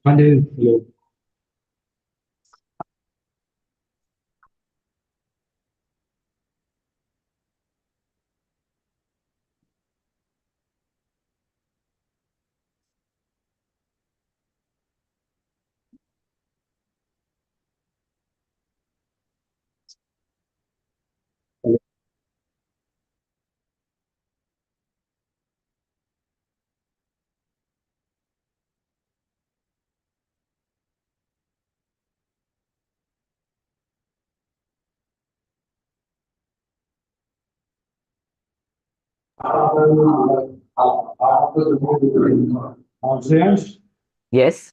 हाँ जी, hello. Shreyans, Yes.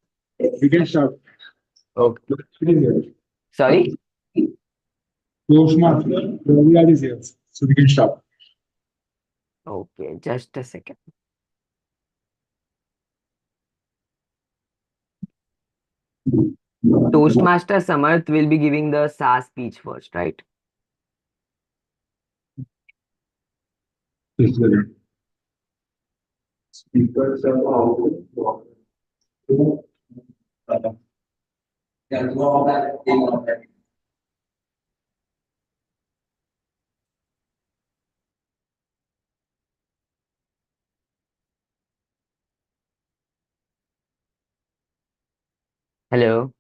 we can start. Okay. Toastmaster, Sorry. Raviad is here, so we can start. Okay. Just a second. Toastmaster Samarth will be giving the SAS speech first, right? Yes, sir. Speakers are all Hello.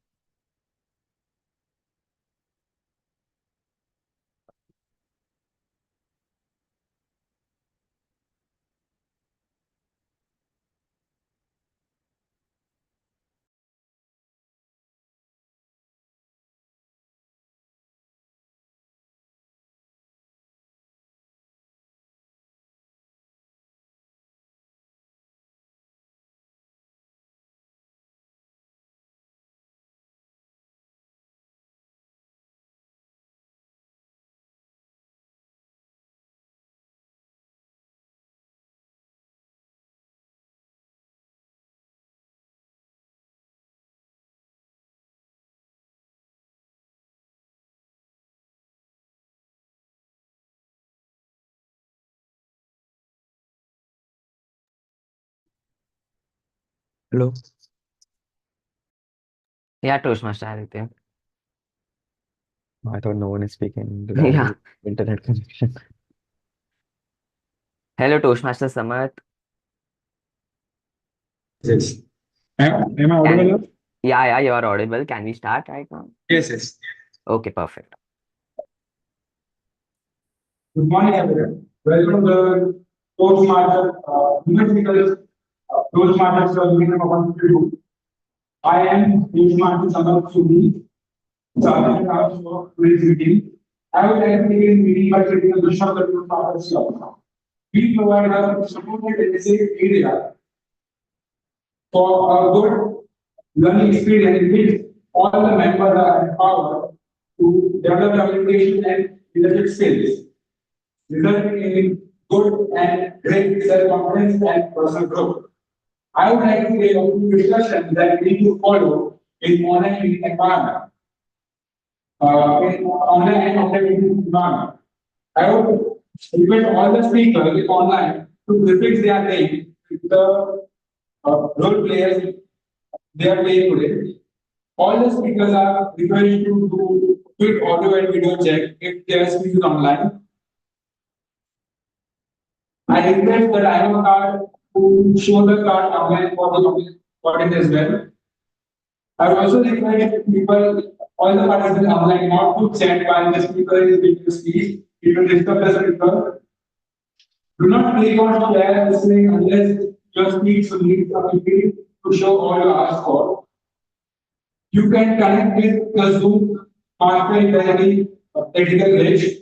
Hello. Yeah, Toastmaster Aditya. I thought no one is speaking. Did I Yeah. have internet connection? Hello, Toastmaster Samarth. Yes. Am I audible Can now? yeah, you are audible. Can we start right now? Yes, yes. Okay, perfect. Good morning, everyone. Welcome to the Toastmaster Numerical Toastmasters meeting of 152. I am Toastmaster Samarth Sudi, Sergeant House for today's meeting. I would like to begin the meeting by taking a vision of the Toastmasters Club. We provide a supported and safe area for a good learning experience in which all the members are empowered to develop communication and leadership skills, resulting in good and great self-confidence and personal growth. I would like to lay a few discussions that we need to follow in online environment, in online and offline environment. I would request all the speakers online to prefix their name with the role players they are playing today. All the speakers are requested to do quick audio and video check if they are speaking online. I request the timer card to show the card online for the audience as well. I would also request people, all the participants online, not to chat while the speaker is making the speech. It will disturb the speaker. Do not click on share listening unless your speech will need a PPT to show all you asked for. You can connect with the Zoom master directly technical glitch.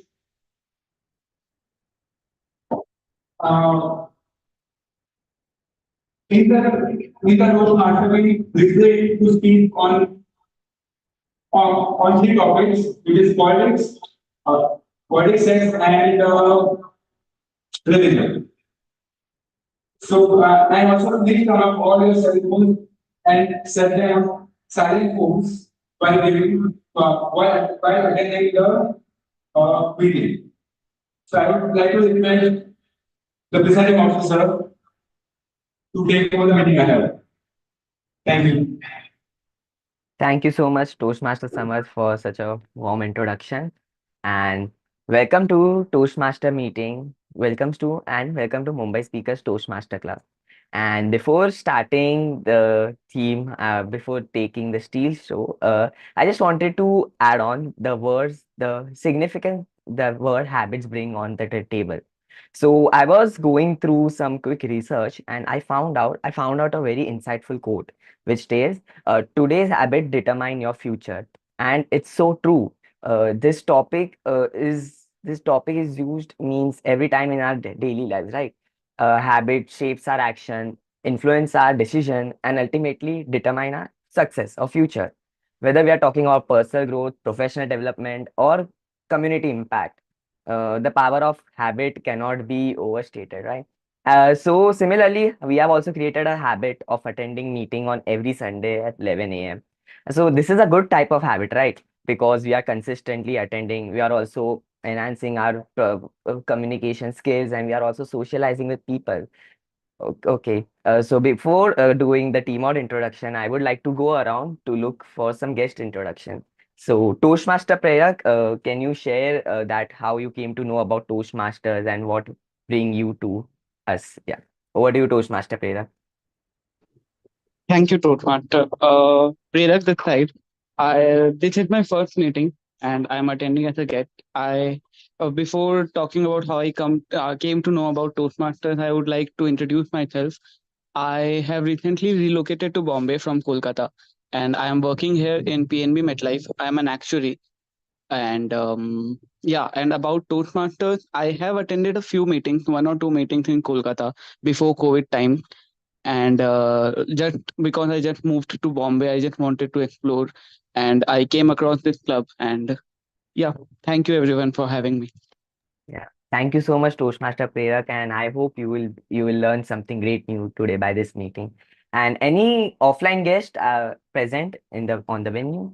Uh, in the road master, we request to speak on three topics, which is politics, politics and religion. So, and also please turn off all your cell phones and set them on silent phones while giving while attending the meeting. So I would like to request the presiding officer to take over the meeting ahead. Thank you. Thank you so much, Toastmaster Samad, for such a warm introduction. And welcome to Toastmaster Meeting. Welcome to Mumbai Speakers Toastmaster Club. And before starting the theme, before taking the steel show, I just wanted to add on the words, the significance the word habits bring on the table. So I was going through some quick research and I found out a very insightful quote which states, today's habit determine your future. And it's so true. This topic is used means every time in our daily lives, right? Habit shapes our action, influence our decision, and ultimately determine our success or future. Whether we are talking about personal growth, professional development, or community impact, the power of habit cannot be overstated, right? So similarly, we have also created a habit of attending meeting on every Sunday at 11 a.m. So this is a good type of habit, right? Because we are consistently attending, we are also enhancing our communication skills, and we are also socializing with people. Okay. So before doing the team out introduction, I would like to go around to look for some guest introduction. So Toastmaster Prerak, can you share that how you came to know about Toastmasters and what bring you to us? Yeah. Over to you, Toastmaster Prerak. Thank you, Toastmaster. Prerak this side. This is my first meeting, and I'm attending as a guest. Before talking about how I came to know about Toastmasters, I would like to introduce myself. I have recently relocated to Bombay from Kolkata, and I am working here in PNB MetLife. I am an actuary, and yeah. And about Toastmasters, I have attended a few meetings, one or two meetings in Kolkata before COVID time, and just because I just moved to Bombay, I just wanted to explore, and I came across this club. And yeah, thank you everyone for having me. Yeah. Thank you so much, Toastmaster Prerak, and I hope you will learn something great new today by this meeting. And any offline guest present in the on the venue?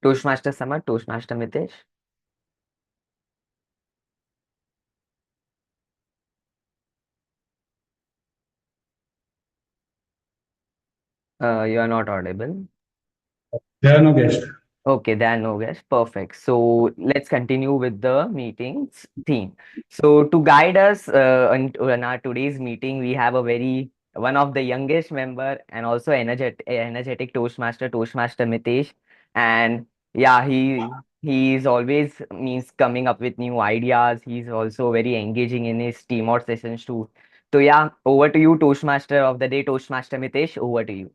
Toastmaster Samar, Toastmaster Mitesh. You are not audible. There are no guests. Okay, there are no guests. Perfect. So let's continue with the meeting's theme. So to guide us in our today's meeting, we have a very one of the youngest member and also energetic Toastmaster Mitesh. And yeah, he is always means coming up with new ideas. He's also very engaging in his team out sessions too. So yeah, over to you, Toastmaster of the day, Toastmaster Mitesh. Over to you.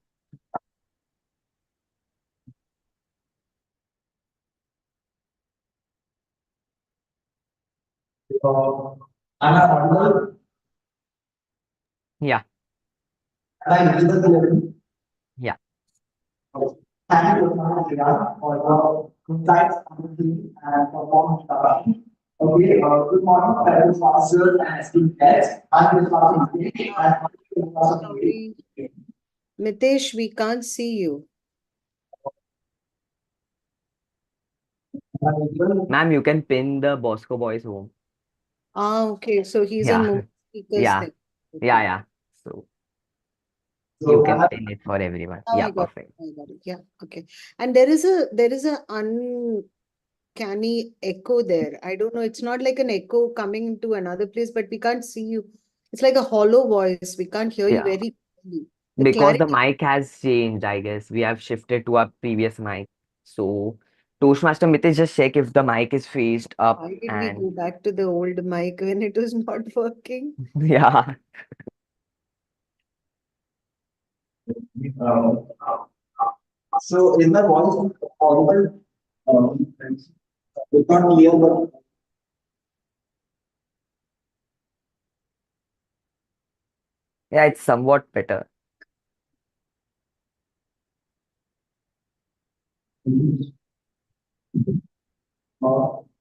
I'm a audible. Yeah, Am I visible? yeah. Thank you so much, Priya, for your insights on the team and performance discussion. Okay, good morning, fellow sponsors and esteemed guests. I'm the sponsor. Sorry, Mitesh, we can't see you. Ma'am, you can pin the Bosco Boys home. Ah, okay. So he's on Yeah, Mumbai speakers yeah, thing. yeah, Okay. yeah. So you So, can pin it for everyone. Now Yeah, I got it. perfect. I got it. Yeah. Okay. And there is a uncanny echo there. I don't know. It's not like an echo coming into another place, but we can't see you. It's like a hollow voice. We can't hear you Yeah, very clearly. The because the clarity. mic has changed, I guess. We have shifted to our previous mic. So Toastmaster Mitesh, just check if the mic is faced up Why did we and go back to the old mic when it was not working? yeah. um, so is my voice audible? It's not clear, but Yeah, it's somewhat better.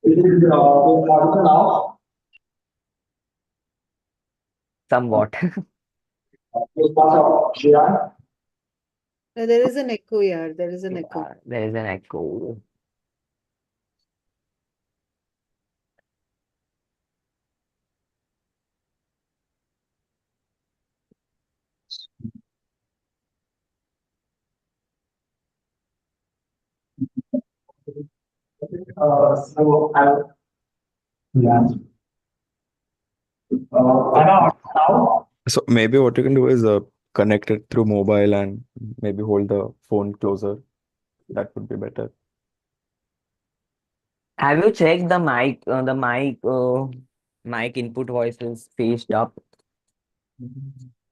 it is audible now. Somewhat. It's part of No, there is an echo here. There is an echo. Yeah, there is an echo. So I yeah. Am I on now? So maybe what you can do is connect it through mobile and maybe hold the phone closer. That would be better. Have you checked the mic input voice is faced up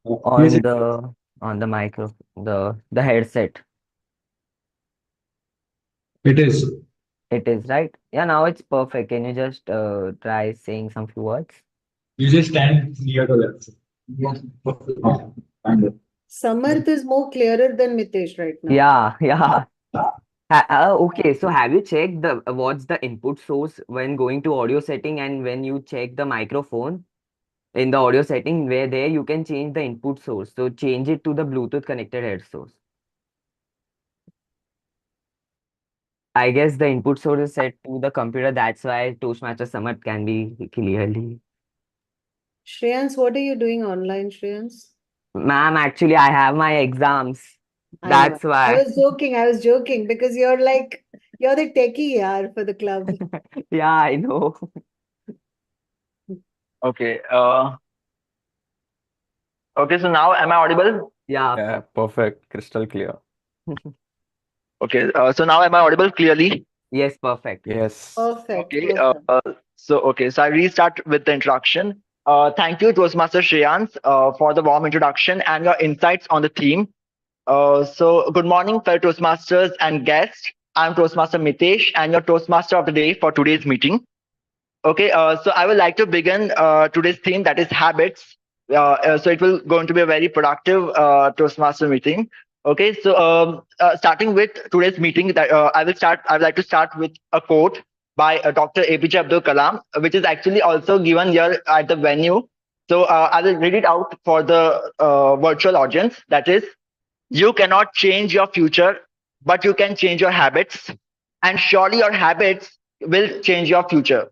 Yes, on the micro the headset? it is. It is right. Yeah, now it's perfect. Can you just try saying some few words? You just stand near the left. Yes. Kind of. Samarth is more clearer than Mitesh right now. Yeah, yeah. Okay, so have you checked the what's the input source when going to audio setting and when you check the microphone in the audio setting where there you can change the input source. So change it to the Bluetooth connected head source. I guess the input source is set to the computer. That's why Toastmaster Summit can be clearly. Shreyans, what are you doing online, Shreyans? Ma'am, actually, I have my exams. I know. That's why. I was joking because you're the techie yaar for the club. Yeah, I know. Okay. Okay. So now, am I audible? Yeah. Yeah, perfect, crystal clear. Okay. So now, am I audible clearly? Yes, perfect. Yes. Perfect, Okay. perfect. So I restart with the introduction. Thank you, Toastmaster Shreyans, for the warm introduction and your insights on the theme. So good morning, fellow Toastmasters and guests. I'm Toastmaster Mitesh and your Toastmaster of the day for today's meeting. Okay, so I would like to begin today's theme, that is habits. So it will going to be a very productive Toastmaster meeting. Okay, so starting with today's meeting, that I would like to start with a quote by Dr. APJ Abdul Kalam, which is actually also given here at the venue. So I will read it out for the virtual audience. That is, you cannot change your future, but you can change your habits, and surely your habits will change your future.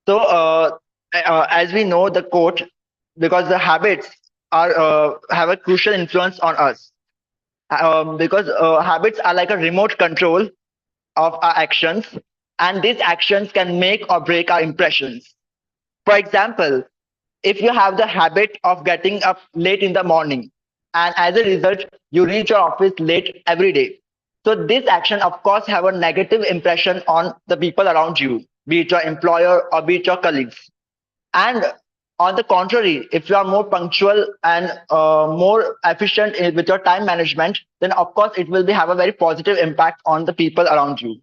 So, as we know, the quote, because the habits are have a crucial influence on us. Because habits are like a remote control of our actions, and these actions can make or break our impressions. For example, if you have the habit of getting up late in the morning, and as a result, you reach your office late every day. So this action, of course, have a negative impression on the people around you, be it your employer or be it your colleagues. And on the contrary, if you are more punctual and more efficient with your time management, then of course it will be have a very positive impact on the people around you.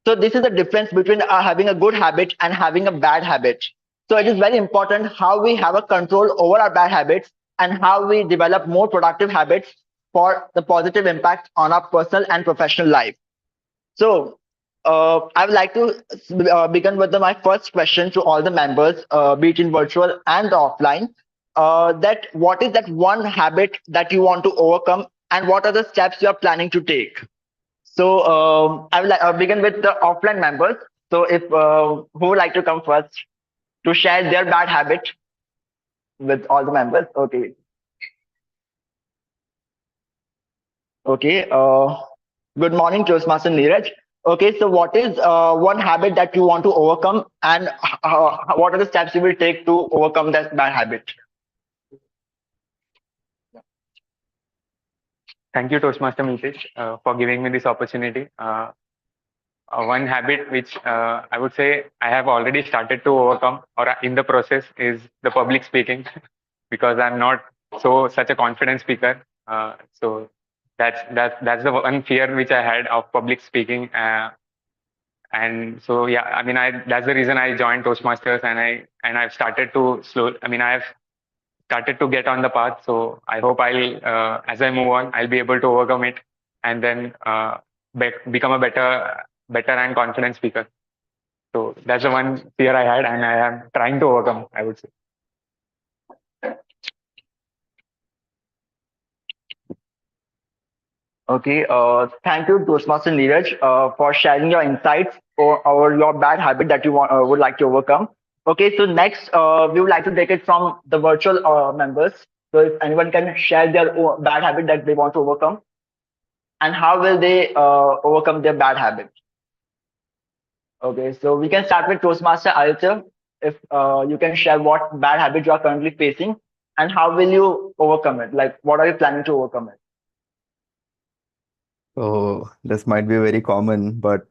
So this is the difference between having a good habit and having a bad habit. So it is very important how we have a control over our bad habits and how we develop more productive habits for the positive impact on our personal and professional life. So, I would like to begin with my first question to all the members, be it in virtual and offline. That what is that one habit that you want to overcome, and what are the steps you are planning to take? So, I will begin with the offline members. So, if who would like to come first to share their bad habit with all the members? Okay, okay. Good morning, Toastmaster Neeraj. Okay, so what is one habit that you want to overcome, and what are the steps you will take to overcome that bad habit? Thank you, Toastmaster Mitesh, for giving me this opportunity. One habit which I would say I have already started to overcome or in the process is the public speaking because I'm not such a confident speaker. So that's the one fear which I had of public speaking. And so yeah, I mean that's the reason I joined Toastmasters, and I've started to I've started to get on the path. So I hope as I move on, I'll be able to overcome it and then become a better and confident speaker. So that's the one fear I had, and I am trying to overcome, I would say. Okay, thank you, Toastmaster Neeraj, for sharing your insights or your bad habit that you would like to overcome. Okay, so next, we would like to take it from the virtual members. So if anyone can share their bad habit that they want to overcome, and how will they overcome their bad habit? Okay, so we can start with Toastmaster Aditya. If you can share what bad habit you are currently facing and how will you overcome it? Like, what are you planning to overcome it? So this might be very common, but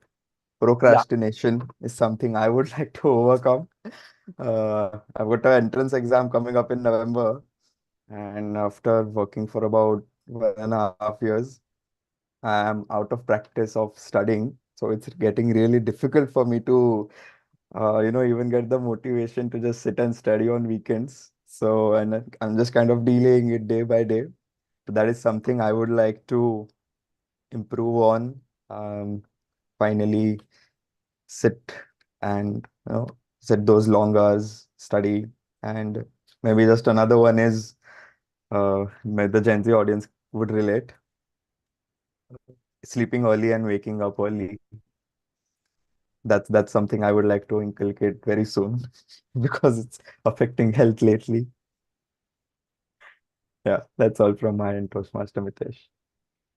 Yeah. procrastination is something I would like to overcome. I've got an entrance exam coming up in November, and after working for about 1.5 years, I am out of practice of studying. So it's getting really difficult for me to, even get the motivation to just sit and study on weekends. So, and I'm just kind of delaying it day by day. So that is something I would like to improve on. Um, Finally sit and set those long hours, study, and maybe just another one is the Gen Z audience would relate, sleeping early and waking up early. That's something I would like to inculcate very soon because it's affecting health lately. Yeah, that's all from my end, Toastmaster Mitesh.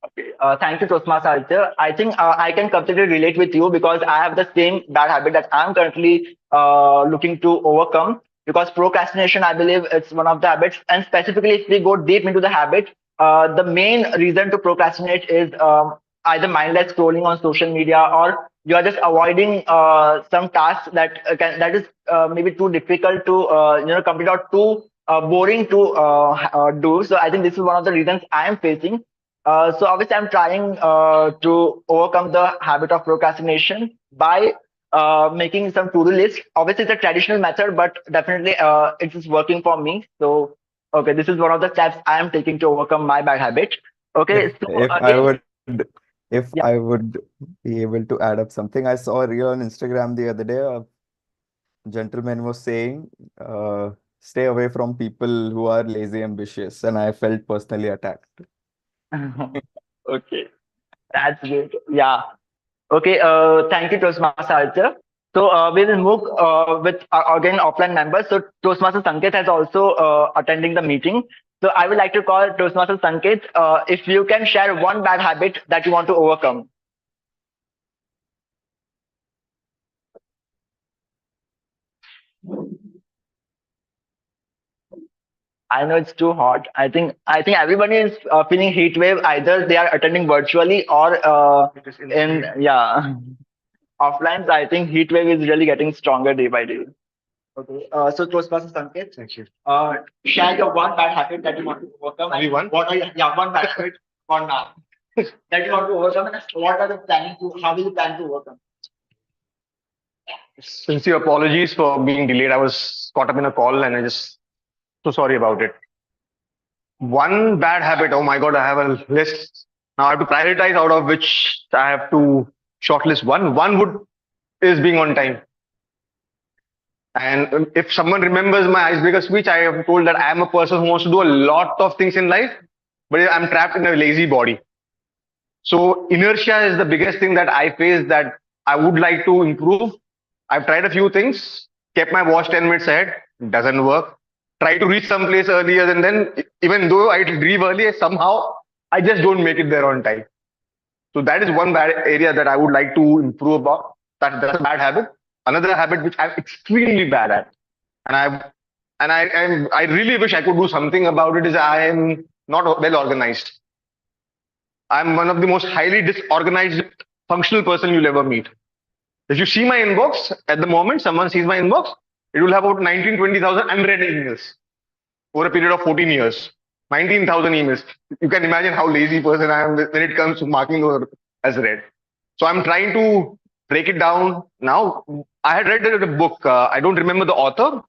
Okay. Thank you, Toastmaster Aditya. I think I can completely relate with you because I have the same bad habit that I'm currently looking to overcome. Because procrastination, I believe, it's one of the habits. And specifically, if we go deep into the habit, the main reason to procrastinate is either mindless scrolling on social media or you are just avoiding some tasks that is maybe too difficult to complete or too boring to do. So I think this is one of the reasons I am facing. So obviously, I'm trying to overcome the habit of procrastination by making some to-do list. Obviously, it's a traditional method, but definitely it is working for me. So, okay, this is one of the steps I am taking to overcome my bad habit. If Okay, so if I again, would if yeah. I would be able to add up something, I saw a reel on Instagram the other day. A gentleman was saying, stay away from people who are lazy ambitious, and I felt personally attacked. Okay, that's good. Yeah. Okay, thank you, Toastmaster Archer. So we will move with again offline members. So Toastmaster Sanket has also attending the meeting. So I would like to call Toastmaster Sanket. If you can share one bad habit that you want to overcome. I know it's too hot. I think everybody is feeling heat wave. Either they are attending virtually or in yeah offline. So I think heat wave is really getting stronger day by day. Okay. So Toastmaster Sanket. Thank you. Share your one bad habit that you want to overcome. Only one? What are you, yeah, one bad habit for now that you want to overcome and what are the planning to, how will you plan to overcome? Sincere apologies for being delayed. I was caught up in a call and I just so sorry about it. One bad habit. Oh my God, I have a list. Now I have to prioritize out of which I have to shortlist one. One would is being on time. And if someone remembers my icebreaker speech, I have told that I am a person who wants to do a lot of things in life, but I'm trapped in a lazy body. So inertia is the biggest thing that I face that I would like to improve. I've tried a few things, kept my watch 10 minutes ahead, doesn't work. Try to reach some place earlier and then even though I leave earlier, somehow I just don't make it there on time. So that is one bad area that I would like to improve about. That's a bad habit. Another habit which I'm extremely bad at, and I really wish I could do something about it is I am not well organized. I'm one of the most highly disorganized functional person you'll ever meet. If you see my inbox at the moment, someone sees my inbox, it will have about 19, 20,000 unread emails over a period of 14 years. 19,000 emails. You can imagine how lazy person I am when it comes to marking those as read. So I'm trying to break it down now. I had read a book. I don't remember the author,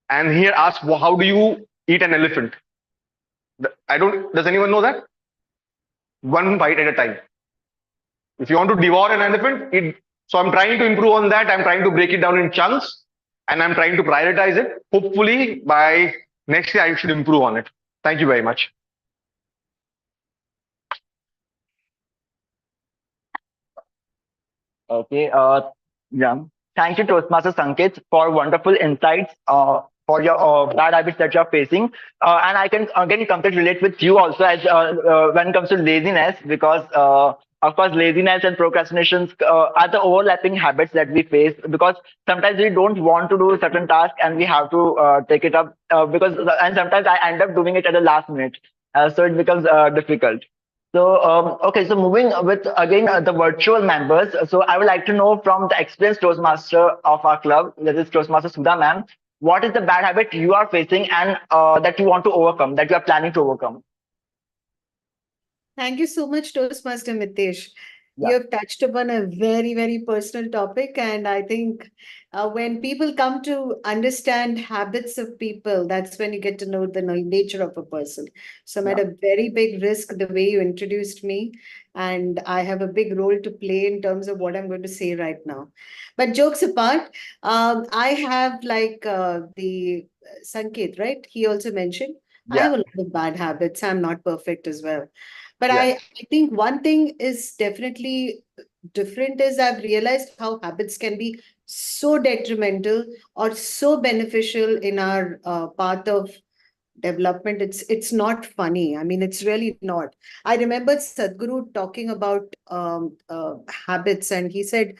and he had asked, well, "How do you eat an elephant?" I don't. Does anyone know that? One bite at a time. If you want to devour an elephant, so I'm trying to improve on that. I'm trying to break it down in chunks and I'm trying to prioritize it. Hopefully by next year, I should improve on it. Thank you very much. Okay. Yeah. Thank you, Toastmaster Sanket, for wonderful insights for your bad habits that you're facing. And I can again completely relate with you also as when it comes to laziness, because of course, laziness and procrastinations are the overlapping habits that we face, because sometimes we don't want to do a certain task and we have to take it up and sometimes I end up doing it at the last minute. So it becomes difficult. So, okay, so moving with again the virtual members. So I would like to know from the experienced Toastmaster of our club, that is Toastmaster Sudha ma'am, what is the bad habit you are facing and that you want to overcome, that you are planning to overcome? Thank you so much, Toastmaster Mitesh. You Yeah. have touched upon a very, very personal topic. And I think when people come to understand habits of people, that's when you get to know the nature of a person. So I'm at a very big risk the way you introduced me. And I have a big role to play in terms of what I'm going to say right now. But jokes apart, I have like the Sanket, right? He also mentioned. I have Yeah. a lot of bad habits. I'm not perfect as well. But Yeah. I think one thing is definitely different is I've realized how habits can be so detrimental or so beneficial in our path of development. It's not funny. I mean, it's really not. I remember Sadhguru talking about habits, and he said,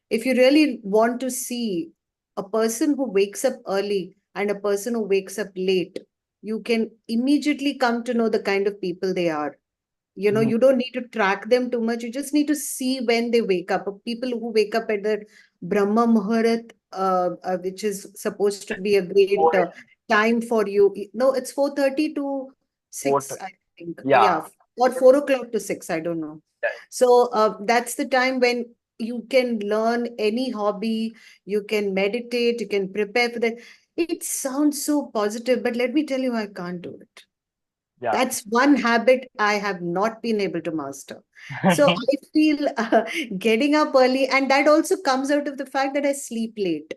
if you really want to see a person who wakes up early and a person who wakes up late, you can immediately come to know the kind of people they are. Mhm. You don't need to track them too much. You just need to see when they wake up. People who wake up at the Brahma Muhurat, which is supposed to be a great Four- time for you. No, it's 4:30 to four- 6, I think. Yeah. Yeah, or 4 o'clock to 6, I don't know. So that's the time when you can learn any hobby, you can meditate, you can prepare for that. It sounds so positive, but let me tell you, I can't do it. Yeah. That's one habit I have not been able to master. So I feel getting up early, and that also comes out of the fact that I sleep late.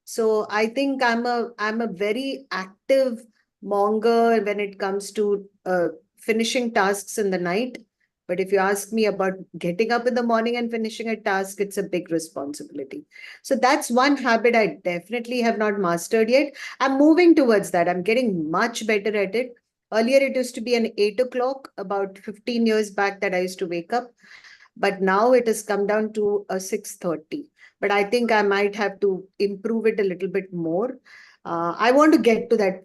So I think I'm a very active monger when it comes to finishing tasks in the night. But if you ask me about getting up in the morning and finishing a task, it's a big responsibility. So that's one habit I definitely have not mastered yet. I'm moving towards that. I'm getting much better at it. Earlier, it used to be an 8 o'clock, about 15 years back, that I used to wake up. But now it has come down to a 6:30. But I think I might have to improve it a little bit more. I want to get to that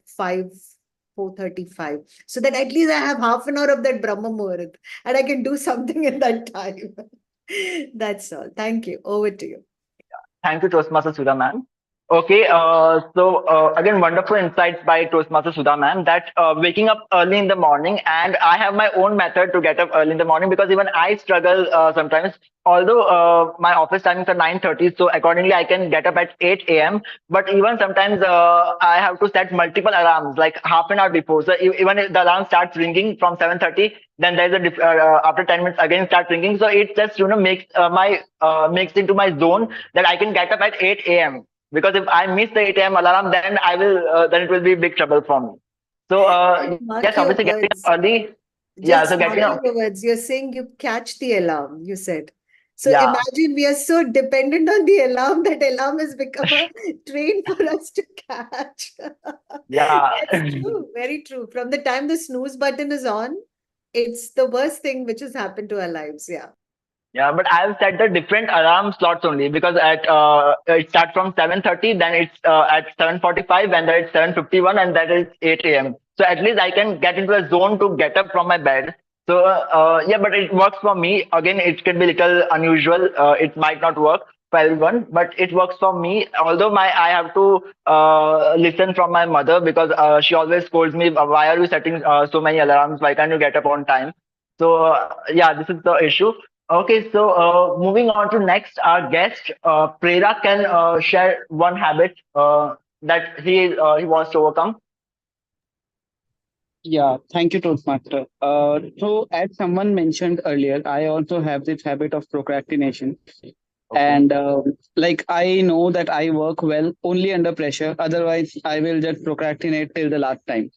4:35, so that at least I have half an hour of that Brahma Muhurat and I can do something in that time. That's all. Thank you. Over to you. Thank you, Toastmaster Sudha ma'am. Okay, so again, wonderful insights by Toastmaster Sudha ma'am, that waking up early in the morning, and I have my own method to get up early in the morning, because even I struggle sometimes. Although my office timings are 9:30, so accordingly I can get up at 8 a.m. But even sometimes I have to set multiple alarms, like half an hour before. So even if the alarm starts ringing from 7:30, then there's after 10 minutes again start ringing. So it just makes into my zone that I can get up at 8 a.m. Because if I miss the 8 a.m. alarm, then then it will be big trouble for me. So Mark yes, your obviously getting up words. early. Yeah, so Just getting marking up. your words. You're saying you catch the alarm, you said. So Yeah, imagine we are so dependent on the alarm that alarm has become a train for us to catch. yeah. That's true, very true. From the time the snooze button is on, it's the worst thing which has happened to our lives. Yeah. Yeah, but I've set the different alarm slots only, because at it starts from 7:30, then it's at 7:45, and then it's 7:51, and that is 8 a.m. So at least I can get into a zone to get up from my bed. So yeah, but it works for me. Again, it can be little unusual. It might not work for everyone, but it works for me. Although I have to listen from my mother, because she always scolds me, why are you setting so many alarms? Why can't you get up on time? So yeah, this is the issue. Okay, so moving on to next, our guest, Prera can share one habit that he wants to overcome. Yeah, thank you, Toastmaster. So as someone mentioned earlier, I also have this habit of procrastination. Okay. And like I know that I work well only under pressure. Otherwise, I will just procrastinate till the last time.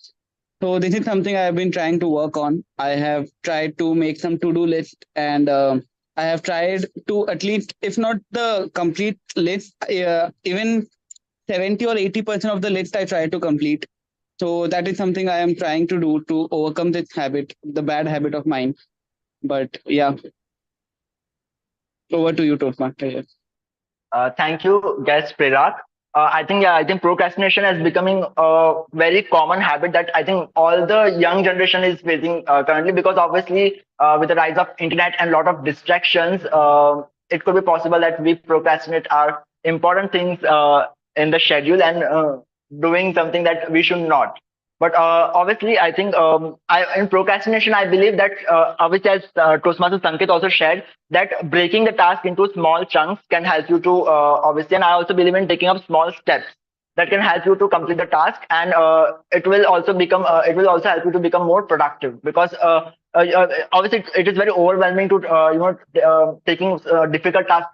So this is something I have been trying to work on. I have tried to make some to-do list, and I have tried to at least, if not the complete list, even 70 or 80% of the list I try to complete. So that is something I am trying to do to overcome this habit, the bad habit of mine. But yeah, Over to you, Toastmaster. Here. Thank you, guest Prerak. I think procrastination is becoming a very common habit that I think all the young generation is facing currently, because obviously with the rise of internet and a lot of distractions, it could be possible that we procrastinate our important things in the schedule and doing something that we should not. But obviously, I think in procrastination, I believe that obviously, as Toastmaster Sanket also shared, that breaking the task into small chunks can help you to obviously, and I also believe in taking up small steps that can help you to complete the task, and it will also help you to become more productive, because obviously it is very overwhelming to taking difficult tasks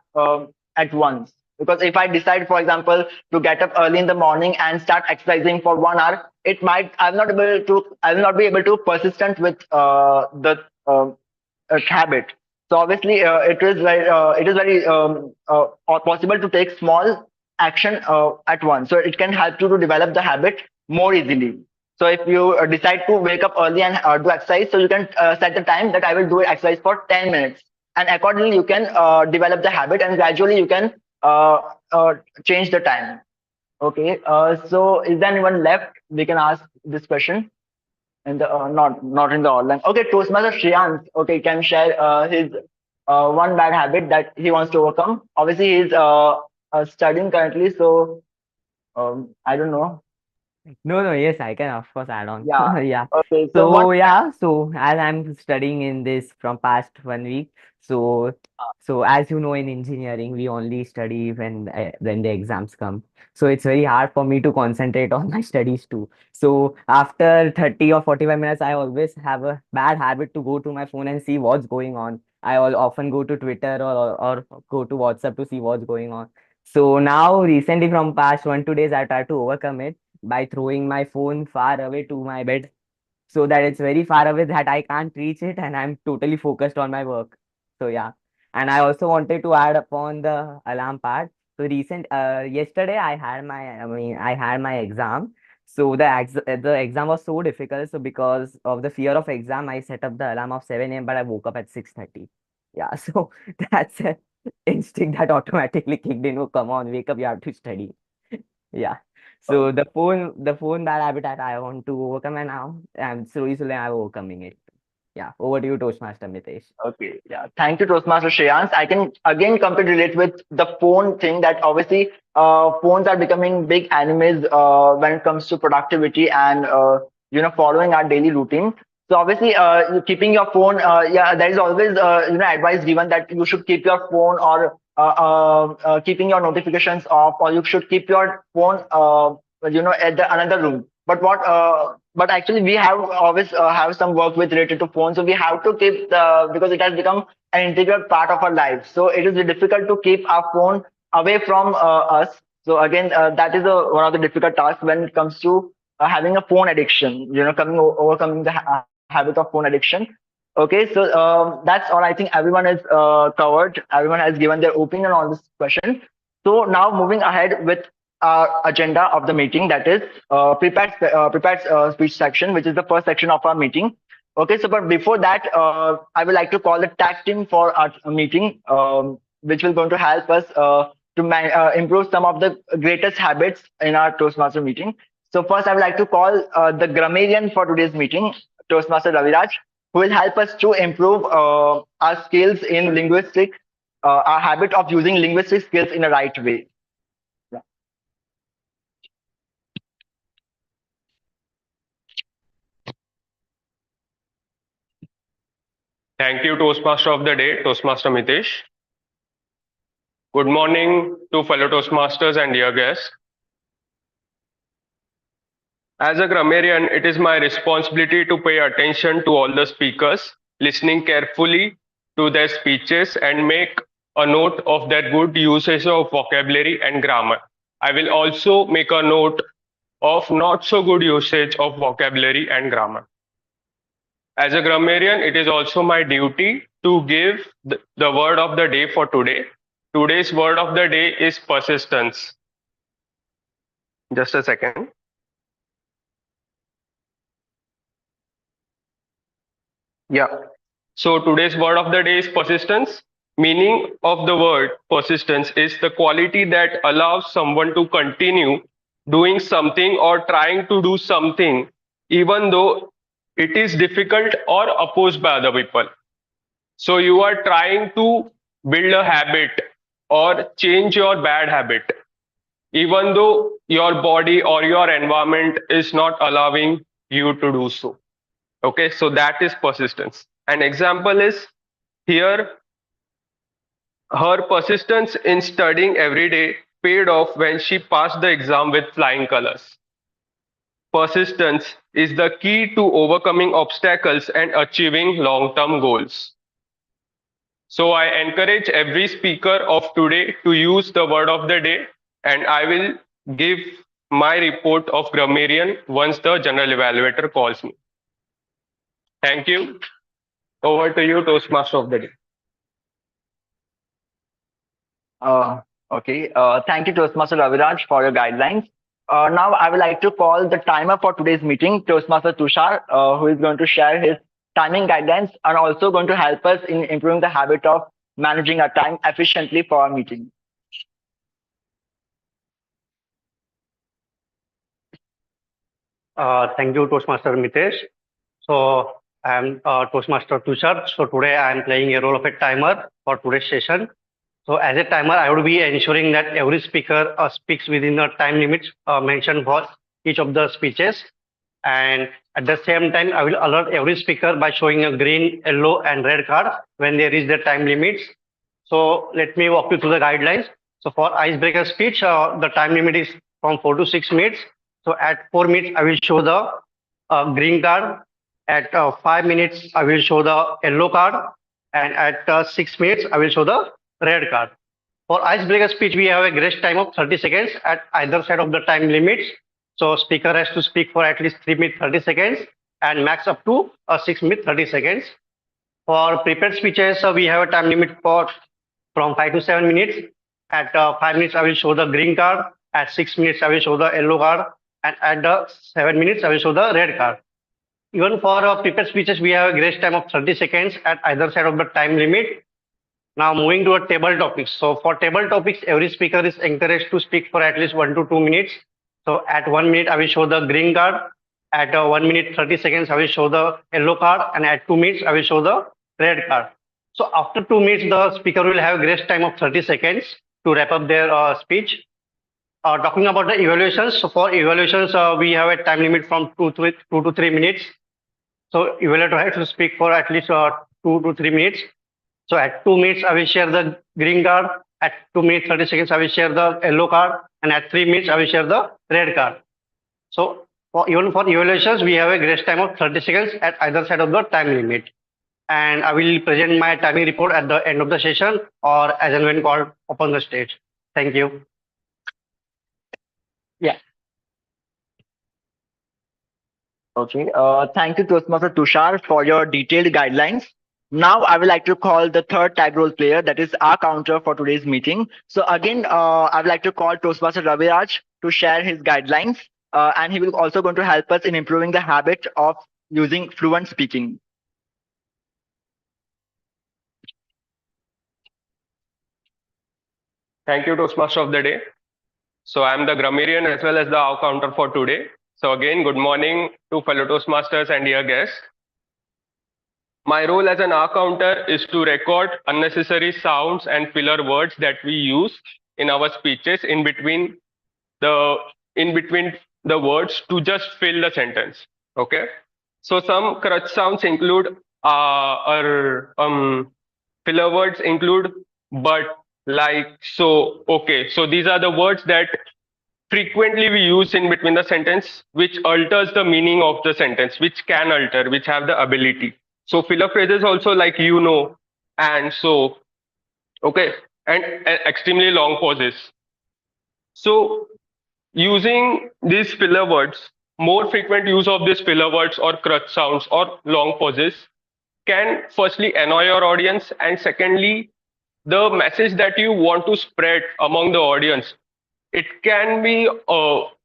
at once. Because if I decide, for example, to get up early in the morning and start exercising for 1 hour, it might I will not be able to persistent with the habit. So obviously, it is very possible to take small action at once. So it can help you to develop the habit more easily. So if you decide to wake up early and do exercise, so you can set the time that I will do exercise for 10 minutes, and accordingly you can develop the habit, and gradually you can change the time. Okay. So is there anyone left? We can ask this question in the not in the online. Okay, Toastmaster Shreyans. Okay, can share his one bad habit that he wants to overcome. Obviously, he's studying currently, so I don't know. No, yes, I can of course add on. Yeah. Yeah. Okay. So what? So yeah, so as I'm studying in this from past 1 week, so as you know, in engineering we only study when the exams come. So it's very hard for me to concentrate on my studies too. So after 30 or 45 minutes, I always have a bad habit to go to my phone and see what's going on. I will often go to Twitter or go to WhatsApp to see what's going on. So now recently from past 1 2 days, I try to overcome it by throwing my phone far away to my bed, so that it's very far away that I can't reach it and I'm totally focused on my work. So yeah. And I also wanted to add upon the alarm part. So yesterday I had my exam. So the exam was so difficult. So because of the fear of exam, I set up the alarm of 7 a.m. but I woke up at 6:30. Yeah, so that's an instinct that automatically kicked in. Oh, come on, wake up, you have to study. Yeah. So the phone bad habit that I want to overcome, and now I'm slowly I'm overcoming it. Yeah. Over to you, Toastmaster Mitesh. Okay, yeah. Thank you, Toastmaster Shreyans. I can again come to relate with the phone thing, that obviously phones are becoming big enemies when it comes to productivity and following our daily routine. So obviously, keeping your phone, there is always advice given that you should keep your phone, or keeping your notifications off, or you should keep your phone at the another room. But actually we have always have some work with related to phone, so we have to keep because it has become an integral part of our life, so it is difficult to keep our phone away from us. So again, that is one of the difficult tasks when it comes to having a phone addiction, overcoming the habit of phone addiction. Okay, so that's all. I think everyone is covered, everyone has given their opinion on this question. So now moving ahead with agenda of the meeting, that is prepared speech section, which is the first section of our meeting. Okay, so but before that, I would like to call the tag team for our meeting, which will going to help us to improve some of the greatest habits in our Toastmaster meeting. So first, I would like to call the grammarian for today's meeting, Toastmaster Raviraj, who will help us to improve our skills in linguistics, our habit of using linguistic skills in a right way. Thank you, Toastmaster of the Day, Toastmaster Mitesh. Good morning to fellow Toastmasters and dear guests. As a grammarian, it is my responsibility to pay attention to all the speakers, listening carefully to their speeches and make a note of their good usage of vocabulary and grammar. I will also make a note of not so good usage of vocabulary and grammar. As a grammarian, it is also my duty to give the word of the day for today. Today's word of the day is persistence. Just a second. Yeah. So today's word of the day is persistence, Meaning of the word persistence is the quality that allows someone to continue doing something or trying to do something even though it is difficult or opposed by other people. So you are trying to build a habit or change your bad habit, even though your body or your environment is not allowing you to do so. Okay, so that is persistence. An example is here, her persistence in studying every day paid off when she passed the exam with flying colors. Persistence is the key to overcoming obstacles and achieving long term goals. So I encourage every speaker of today to use the word of the day, and I will give my report of grammarian once the general evaluator calls me. Thank you. Over to you, Toastmaster of the day. Okay. Thank you, Toastmaster Raviraj, for your guidelines. Now, I would like to call the timer for today's meeting, Toastmaster Tushar, who is going to share his timing guidelines and also going to help us in improving the habit of managing our time efficiently for our meeting. Thank you, Toastmaster Mitesh. So I am Toastmaster Tushar. So today I am playing a role of a timer for today's session. So as a timer, I would be ensuring that every speaker speaks within the time limits mentioned for each of the speeches. And at the same time, I will alert every speaker by showing a green, yellow, and red card when they reach the time limits. So let me walk you through the guidelines. So for icebreaker speech, the time limit is from 4 to 6 minutes. So at 4 minutes, I will show the green card. At 5 minutes, I will show the yellow card. And at 6 minutes, I will show the red card. For icebreaker speech, we have a grace time of 30 seconds at either side of the time limits. So speaker has to speak for at least 3 minutes 30 seconds and max up to 6 minutes 30 seconds. For prepared speeches, we have a time limit for from 5 to 7 minutes. At 5 minutes, I will show the green card. At 6 minutes, I will show the yellow card. And at 7 minutes, I will show the red card. Even for prepared speeches, we have a grace time of 30 seconds at either side of the time limit. Now moving to a table topics. So for table topics, every speaker is encouraged to speak for at least 1 to 2 minutes. So at 1 minute, I will show the green card. At 1 minute 30 seconds, I will show the yellow card. And at 2 minutes, I will show the red card. So after 2 minutes, the speaker will have grace time of 30 seconds to wrap up their speech. Talking about the evaluations. So for evaluations, we have a time limit from 2 to 3 minutes. So evaluator has to speak for at least 2 to 3 minutes. So at 2 minutes, I will share the green card. At 2 minutes 30 seconds, I will share the yellow card. And at 3 minutes, I will share the red card. So even for evaluations, we have a grace time of 30 seconds at either side of the time limit. And I will present my timing report at the end of the session or as and when called upon the stage. Thank you. Yeah. Okay. Thank you, Toastmaster Tushar, for your detailed guidelines. Now, I would like to call the third tag role player, that is our counter for today's meeting. So again, I would like to call Toastmaster Raviraj to share his guidelines, and he will also going to help us in improving the habit of using fluent speaking. Thank you, Toastmaster of the day. So I'm the grammarian as well as the our counter for today. So again, good morning to fellow Toastmasters and dear guests. My role as an R counter is to record unnecessary sounds and filler words that we use in our speeches in between the words to just fill the sentence. Okay. So some crutch sounds include filler words include but, like, so, okay. So these are the words that frequently we use in between the sentence, which alters the meaning of the sentence, which can alter, which have the ability. So filler phrases also like you know, and so, okay, and extremely long pauses. So using these filler words, more frequent use of these filler words or crutch sounds or long pauses can firstly annoy your audience, and secondly, the message that you want to spread among the audience, it can be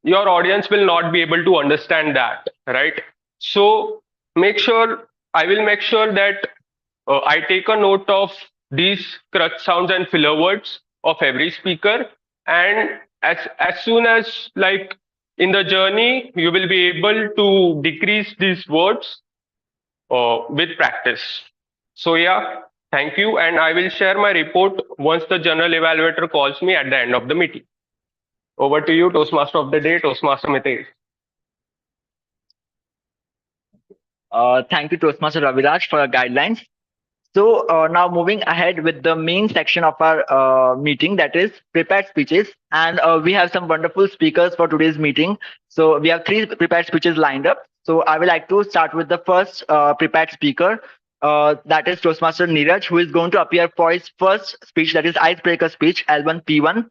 your audience will not be able to understand that, right? So I will make sure that I take a note of these crutch sounds and filler words of every speaker. And as soon as like in the journey, you will be able to decrease these words with practice. So yeah, thank you. And I will share my report once the general evaluator calls me at the end of the meeting. Over to you, Toastmaster of the day, Toastmaster Mitesh. Thank you, Toastmaster Raviraj, for your guidelines. So now moving ahead with the main section of our meeting, that is prepared speeches. And we have some wonderful speakers for today's meeting. So we have three prepared speeches lined up. So I would like to start with the first prepared speaker. That is Toastmaster Neeraj, who is going to appear for his first speech, that is icebreaker speech, L1P1.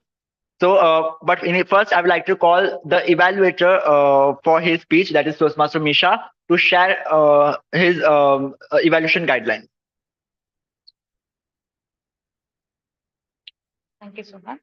So, but first, I would like to call the evaluator for his speech, that is Toastmaster Misha, to share his evaluation guidelines. Thank you so much.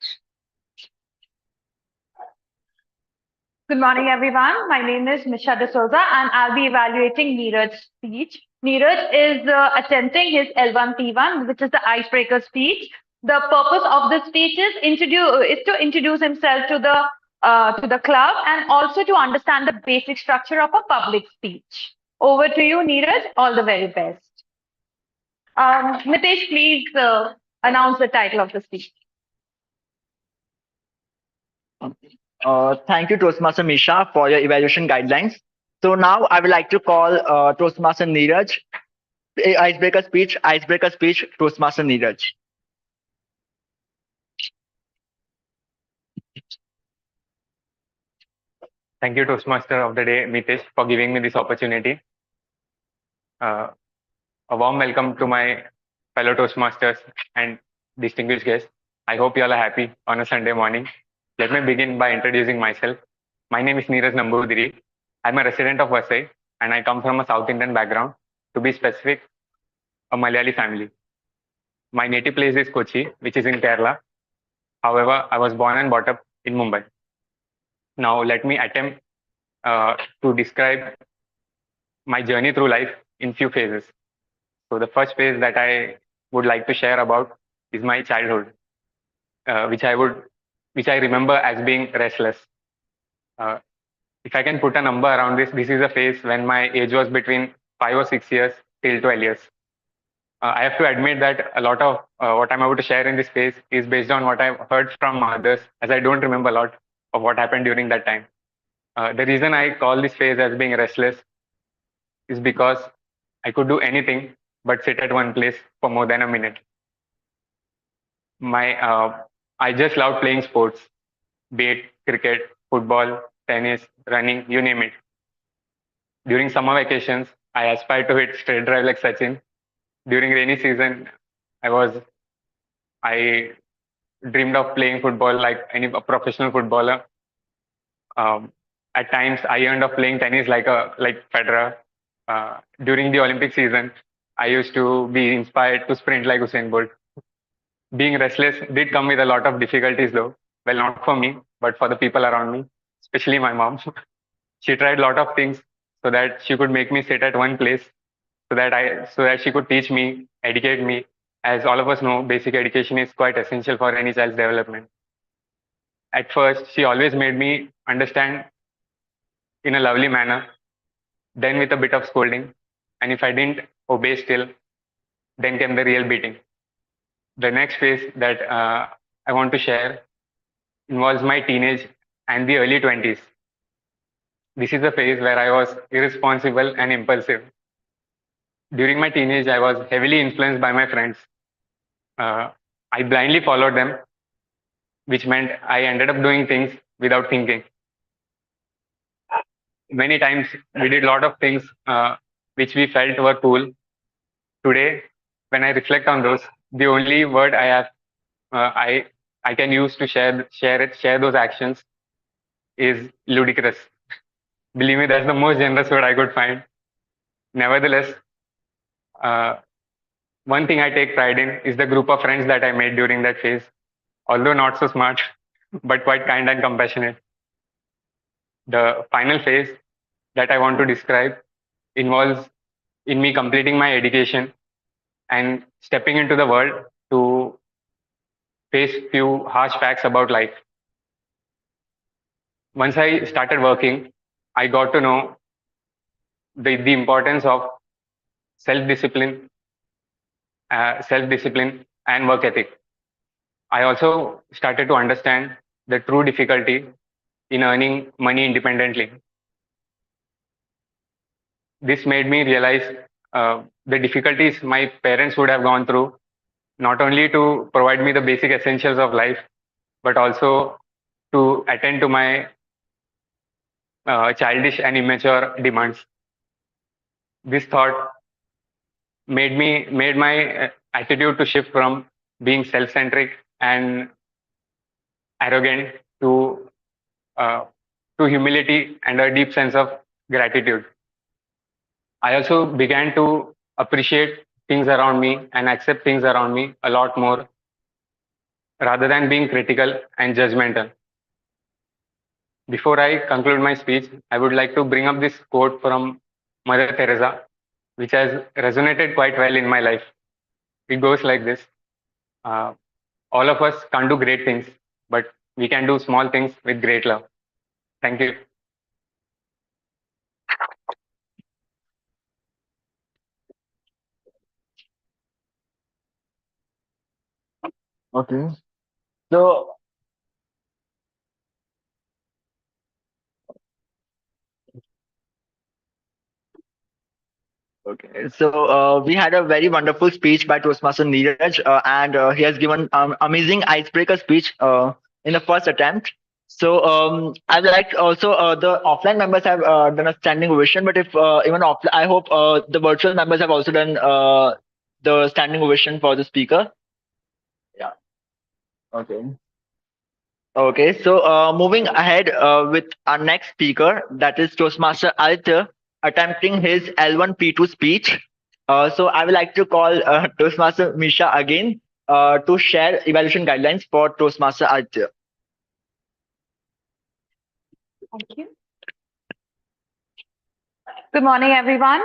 Good morning, everyone. My name is Misha D'Souza, and I'll be evaluating Neeraj's speech. Neeraj is attempting his L1P1, which is the icebreaker speech. The purpose of this speech is to introduce himself to the club and also to understand the basic structure of a public speech. Over to you, Neeraj. All the very best. Mitesh, please announce the title of the speech. Thank you, Toastmaster Misha, for your evaluation guidelines. So now I would like to call Toastmaster Neeraj, icebreaker speech, Toastmaster Neeraj. Thank you, Toastmaster of the day, Mitesh, for giving me this opportunity. A warm welcome to my fellow Toastmasters and distinguished guests. I hope you all are happy on a Sunday morning. Let me begin by introducing myself. My name is Neeraj Nambudiri. I'm a resident of Vasai and I come from a South Indian background. To be specific, a Malayali family. My native place is Kochi, which is in Kerala. However, I was born and brought up in Mumbai. Now, let me attempt to describe my journey through life in few phases. So the first phase that I would like to share about is my childhood, which I remember as being restless. If I can put a number around this, this is a phase when my age was between 5 or 6 years till 12 years. I have to admit that a lot of what I'm about to share in this phase is based on what I've heard from others, as I don't remember a lot of what happened during that time. The reason I call this phase as being restless is because I could do anything but sit at one place for more than a minute. I just loved playing sports, be it cricket, football, tennis, running, you name it. During summer vacations, I aspired to hit straight drive like Sachin. During rainy season, I dreamed of playing football like any professional footballer. At times, I yearned of playing tennis like Federer. During the Olympic season, I used to be inspired to sprint like Usain Bolt. Being restless did come with a lot of difficulties, though. Well, not for me, but for the people around me, especially my mom. She tried a lot of things so that she could make me sit at one place, so that she could teach me, educate me. As all of us know, basic education is quite essential for any child's development. At first, she always made me understand in a lovely manner, then with a bit of scolding. And if I didn't obey still, then came the real beating. The next phase that I want to share involves my teenage and the early 20s. This is a phase where I was irresponsible and impulsive. During my teenage, I was heavily influenced by my friends. I blindly followed them, which meant I ended up doing things without thinking. Many times we did a lot of things which we felt were cool. Today, when I reflect on those, the only word I have, I can use to share those actions is ludicrous. Believe me, that's the most generous word I could find. Nevertheless, one thing I take pride in is the group of friends that I made during that phase, although not so smart, but quite kind and compassionate. The final phase that I want to describe involves in me completing my education and stepping into the world to face few harsh facts about life. Once I started working, I got to know the importance of self-discipline, self-discipline and work ethic. I also started to understand the true difficulty in earning money independently. This made me realize the difficulties my parents would have gone through, not only to provide me the basic essentials of life, but also to attend to my childish and immature demands. This thought made my attitude to shift from being self-centric and arrogant uh, to humility and a deep sense of gratitude. I also began to appreciate things around me and accept things around me a lot more rather than being critical and judgmental. Before I conclude my speech, I would like to bring up this quote from Mother Teresa, which has resonated quite well in my life. It goes like this: uh, all of us can't do great things, but we can do small things with great love. Thank you. Okay. So, okay. So we had a very wonderful speech by Toastmaster Neeraj, and he has given amazing icebreaker speech in the first attempt. So I'd like also the offline members have done a standing ovation, but if even off, I hope the virtual members have also done the standing ovation for the speaker. Yeah. Okay. Okay, so moving ahead with our next speaker, that is Toastmaster Aditya, attempting his L1P2 speech. So I would like to call Toastmaster Misha again to share evaluation guidelines for Toastmaster Aditya. Thank you. Good morning, everyone.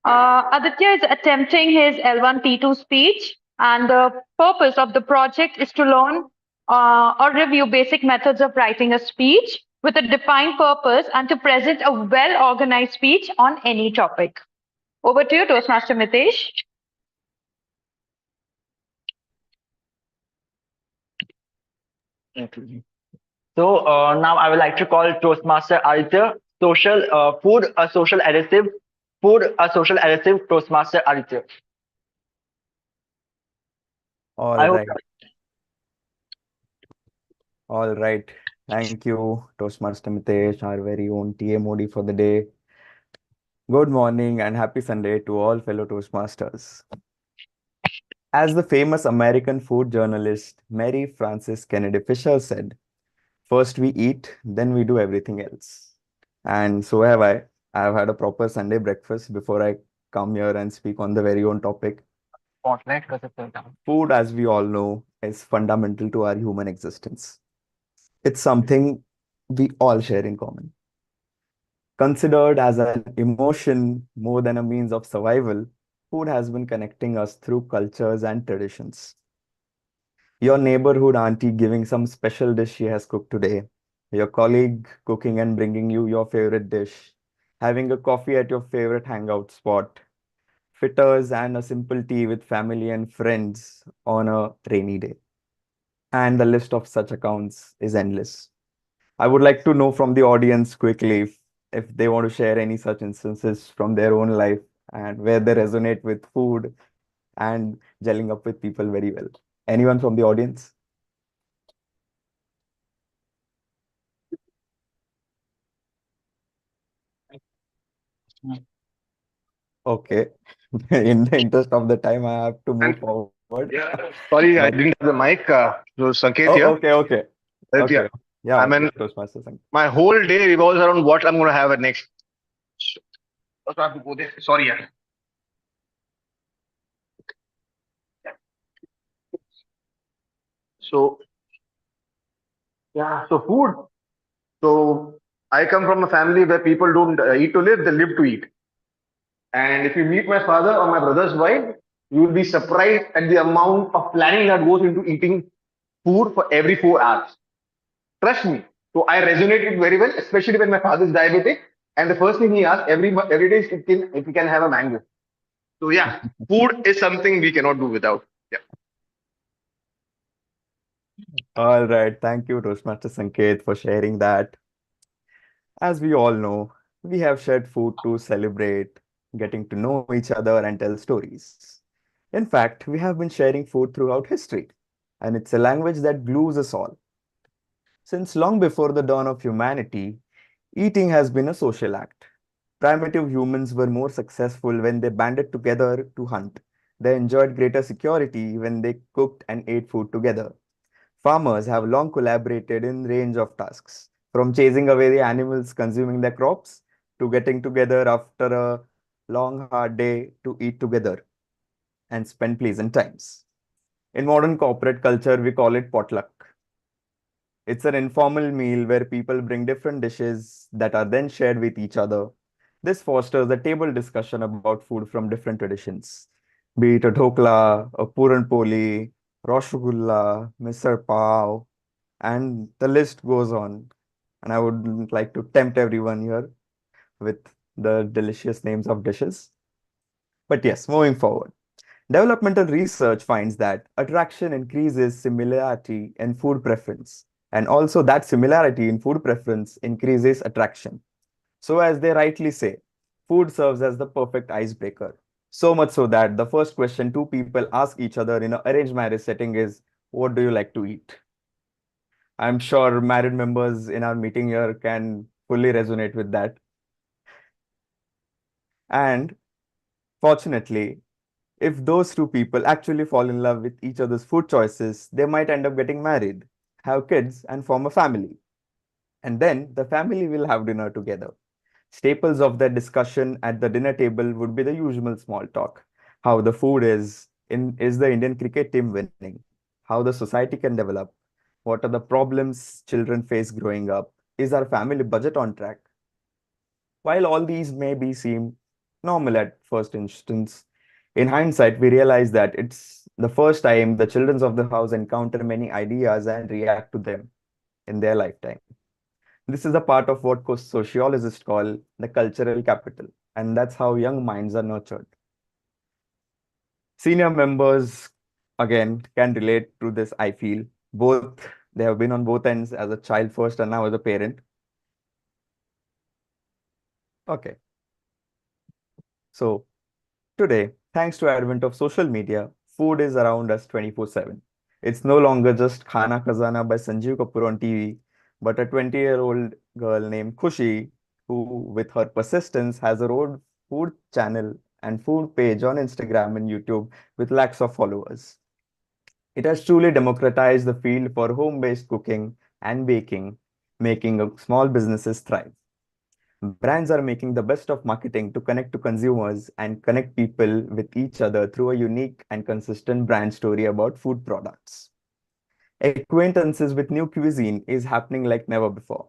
Aditya is attempting his L1P2 speech, and the purpose of the project is to learn or review basic methods of writing a speech with a defined purpose and to present a well-organized speech on any topic. Over to you, Toastmaster Mitesh. Okay. So now I would like to call Toastmaster Aditya, food a social adhesive, Toastmaster Aditya. All I hope right. All right. Thank you, Toastmaster Mitesh, our very own TMOD for the day. Good morning and happy Sunday to all fellow Toastmasters. As the famous American food journalist Mary Frances Kennedy Fisher said, first we eat, then we do everything else. And so have I. I've had a proper Sunday breakfast before I come here and speak on the very own topic. Food, as we all know, is fundamental to our human existence. It's something we all share in common. Considered as an emotion more than a means of survival, food has been connecting us through cultures and traditions. Your neighborhood auntie giving some special dish she has cooked today, your colleague cooking and bringing you your favorite dish, having a coffee at your favorite hangout spot, fritters and a simple tea with family and friends on a rainy day. And the list of such accounts is endless. I would like to know from the audience quickly if they want to share any such instances from their own life and where they resonate with food and gelling up with people very well. Anyone from the audience? Okay. In the interest of the time, I have to move forward. Yeah, sorry, I But didn't have the mic. So Sanket oh, here. okay. Yeah, Okay. Yeah, I mean, Toastmaster Sanket. my whole day revolves around what I'm going to have at next. Sorry, yeah. So, yeah, so food. So, I come from a family where people don't eat to live, they live to eat. And if you meet my father or my brother's wife, You will be surprised at the amount of planning that goes into eating food for every 4 hours. Trust me. So I resonated very well, especially when my father is diabetic. And the first thing he asks every day is if he can have a mango. So yeah, food is something we cannot do without. Yeah. All right. Thank you, Toastmaster Sanket, for sharing that. As we all know, we have shared food to celebrate, getting to know each other and tell stories. In fact, we have been sharing food throughout history, and it's a language that glues us all. Since long before the dawn of humanity, eating has been a social act. Primitive humans were more successful when they banded together to hunt. They enjoyed greater security when they cooked and ate food together. Farmers have long collaborated in range of tasks, from chasing away the animals consuming their crops to getting together after a long hard day to eat together and spend pleasant times. In modern corporate culture, we call it potluck. It's an informal meal where people bring different dishes that are then shared with each other. This fosters a table discussion about food from different traditions, be it a dhokla, a puran poli, rasgulla, misal pav, and the list goes on. And I would like to tempt everyone here with the delicious names of dishes. But yes, moving forward. Developmental research finds that attraction increases similarity in food preference, and also that similarity in food preference increases attraction. So, as they rightly say, food serves as the perfect icebreaker. So much so that the first question two people ask each other in an arranged marriage setting is, "What do you like to eat?" I'm sure married members in our meeting here can fully resonate with that. And fortunately, if those two people actually fall in love with each other's food choices, they might end up getting married, have kids, and form a family. And then the family will have dinner together. Staples of that discussion at the dinner table would be the usual small talk. How the food is the Indian cricket team winning? How the society can develop? What are the problems children face growing up? Is our family budget on track? While all these may be seem normal at first instance, in hindsight, we realize that it's the first time the children of the house encounter many ideas and react to them in their lifetime. This is a part of what sociologists call the cultural capital, and that's how young minds are nurtured. Senior members, again, can relate to this, I feel. Both, they have been on both ends as a child first and now as a parent. Okay. So today, thanks to advent of social media, food is around us 24/7. It's no longer just Khana Khazana by Sanjeev Kapoor on TV, but a 20-year-old girl named Khushi, who, with her persistence, has her own food channel and food page on Instagram and YouTube with lakhs of followers. It has truly democratized the field for home-based cooking and baking, making small businesses thrive. Brands are making the best of marketing to connect to consumers and connect people with each other through a unique and consistent brand story about food products. Acquaintances with new cuisine is happening like never before.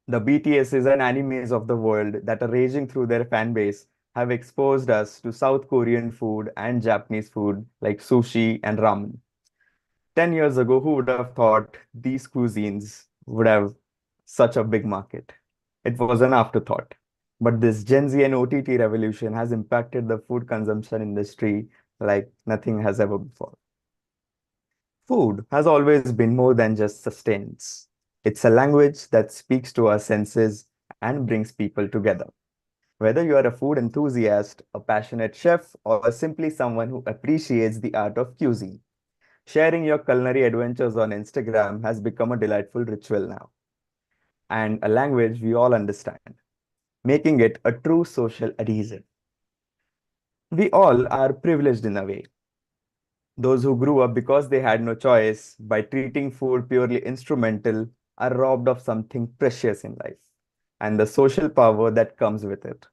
The BTSs and animes of the world that are raging through their fan base have exposed us to South Korean food and Japanese food like sushi and ramen. 10 years ago, who would have thought these cuisines would have such a big market? It was an afterthought. But this Gen Z and OTT revolution has impacted the food consumption industry like nothing has ever before. Food has always been more than just sustenance. It's a language that speaks to our senses and brings people together. Whether you are a food enthusiast, a passionate chef, or simply someone who appreciates the art of cuisine, sharing your culinary adventures on Instagram has become a delightful ritual now, and a language we all understand, making it a true social adhesive. We all are privileged in a way. Those who grew up because they had no choice, by treating food purely instrumental, are robbed of something precious in life and the social power that comes with it.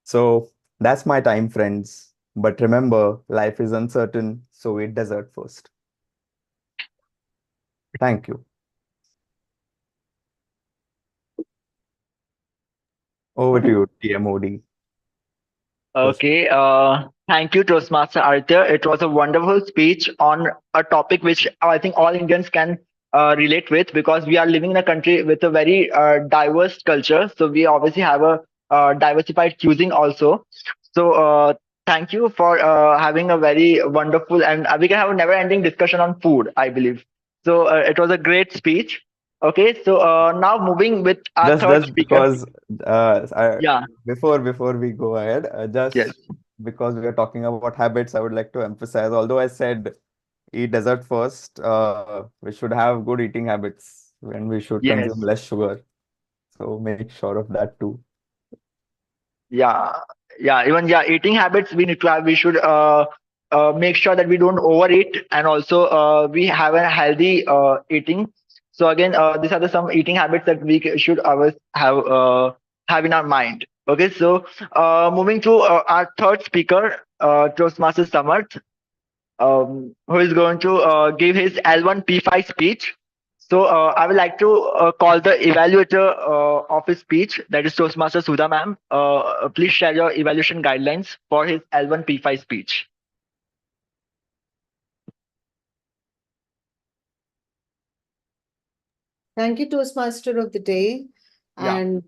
So that's my time, friends. But remember, life is uncertain, so eat dessert first. Thank you. Over to you, TMOD. Okay, thank you, Toastmaster Arthur. It was a wonderful speech on a topic which I think all Indians can relate with, because we are living in a country with a very diverse culture. So we obviously have a diversified cuisine also. So thank you for having a very wonderful, and we can have a never-ending discussion on food, I believe. So it was a great speech. Okay, so now moving with our third Just speaker. because Yeah, before we go ahead, yes, just because we are talking about habits, I would like to emphasize, although I said eat dessert first, we should have good eating habits and we should yes. consume less sugar. So make sure of that too. Yeah, yeah, even yeah, eating habits we need to have. We should make sure that we don't overeat, and also we have a healthy eating. So again, these are the some eating habits that we should always have in our mind. Okay, so moving to our third speaker, Toastmaster Samarth, who is going to give his L1P5 speech. So I would like to call the evaluator of his speech, that is Toastmaster Sudha ma'am. Please share your evaluation guidelines for his L1P5 speech. Thank you, Toastmaster of the day. Yeah. And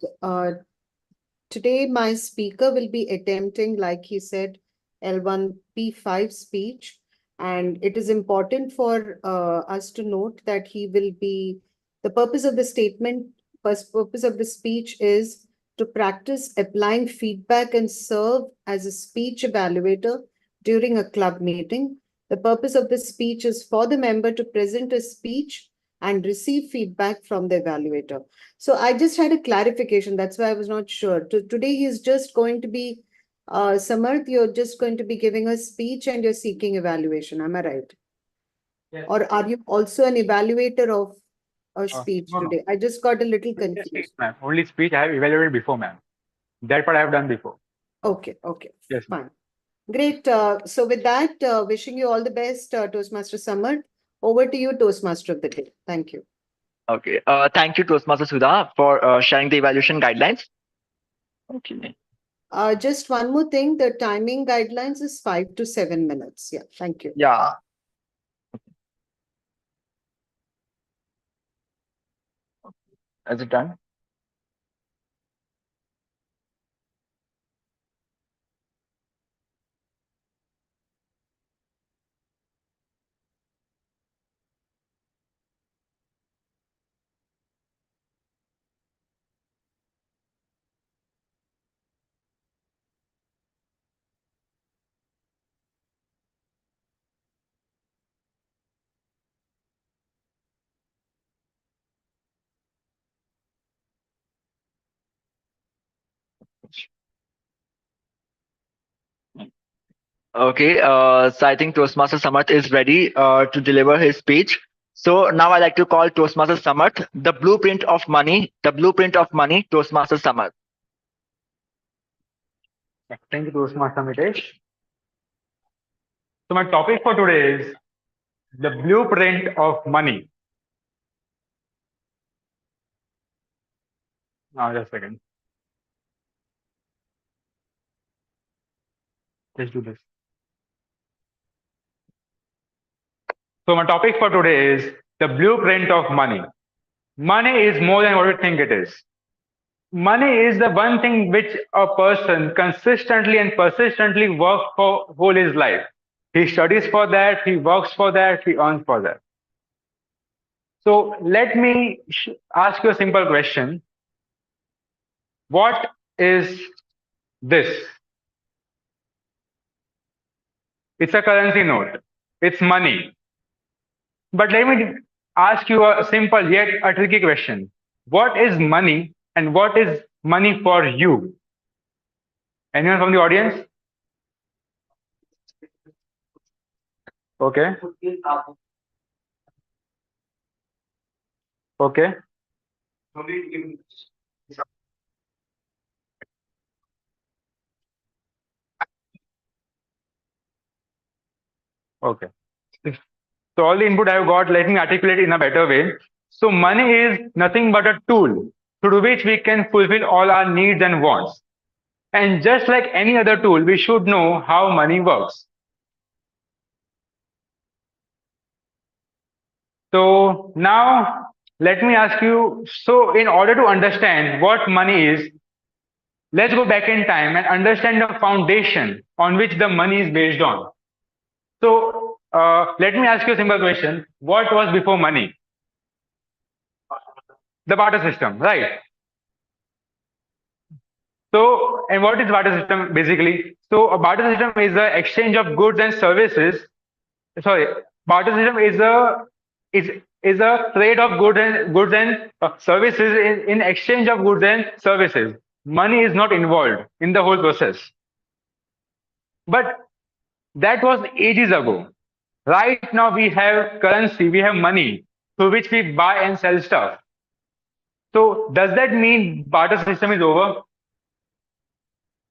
today my speaker will be attempting, like he said, L1P5 speech. And it is important for us to note that the purpose of the statement, purpose of the speech is to practice applying feedback and serve as a speech evaluator during a club meeting. The purpose of the speech is for the member to present a speech and receive feedback from the evaluator. So I just had a clarification. That's why I was not sure. Today he's just going to be, Samarth, you're just going to be giving a speech and you're seeking evaluation. Am I right? Yes. Or are you also an evaluator of a speech No, no. today? I just got a little Only speech, confused. ma'am. Only speech I have evaluated before, ma'am. That part I have done before. Okay, okay, Yes, ma'am. fine. Great. So with that, wishing you all the best, Toastmaster Samarth. Over to you, Toastmaster of the day. Thank you. Okay. Thank you, Toastmaster Sudha, for sharing the evaluation guidelines. Okay. Just one more thing, the timing guidelines is 5 to 7 minutes. Yeah, thank you. Yeah. Is it done? Okay, so I think Toastmaster Samarth is ready to deliver his speech. So now I like to call Toastmaster Samarth, the blueprint of money, Toastmaster Samarth. Thank you, Toastmaster Mitesh. So my topic for today is the blueprint of money. Now, just a second. Let's do this. So my topic for today is the blueprint of money. Money is more than what we think it is. Money is the one thing which a person consistently and persistently works for whole his life. He studies for that, he works for that, he earns for that. So let me ask you a simple question. What is this? It's a currency note. It's money. But let me ask you a simple yet a tricky question. What is money and what is money for you? Anyone from the audience? Okay. Okay. Okay. So all the input I've got, let me articulate in a better way. So money is nothing but a tool through which we can fulfill all our needs and wants. And just like any other tool, we should know how money works. So now let me ask you, so in order to understand what money is, let's go back in time and understand the foundation on which the money is based on. So let me ask you a simple question. What was before money? The barter system, right? So, and what is barter system basically? So a barter system is the exchange of goods and services. Sorry, barter system is a trade of goods and services in exchange of goods and services. Money is not involved in the whole process. But that was ages ago. Right now we have currency, we have money through which we buy and sell stuff. So does that mean barter system is over?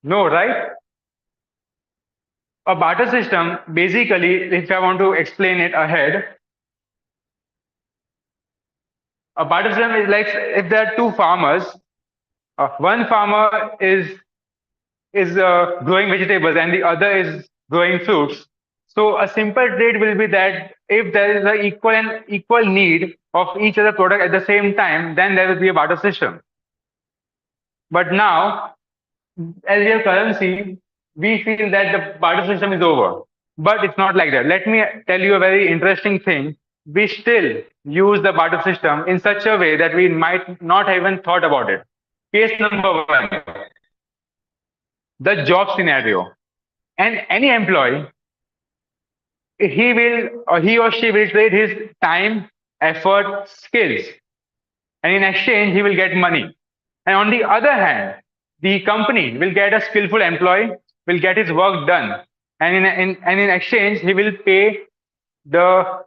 No, right? A barter system, basically, if I want to explain it ahead, a barter system is like if there are two farmers, one farmer is growing vegetables and the other is growing fruits. So a simple trade will be that if there is an equal need of each other product at the same time, then there will be a barter system. But now, as we have currency, we feel that the barter system is over. But it's not like that. Let me tell you a very interesting thing. We still use the barter system in such a way that we might not have even thought about it. Case number one, the job scenario. And any employee, he or she will trade his time, effort, skills, and in exchange he will get money. And on the other hand, the company will get a skillful employee, will get his work done, and in exchange he will pay the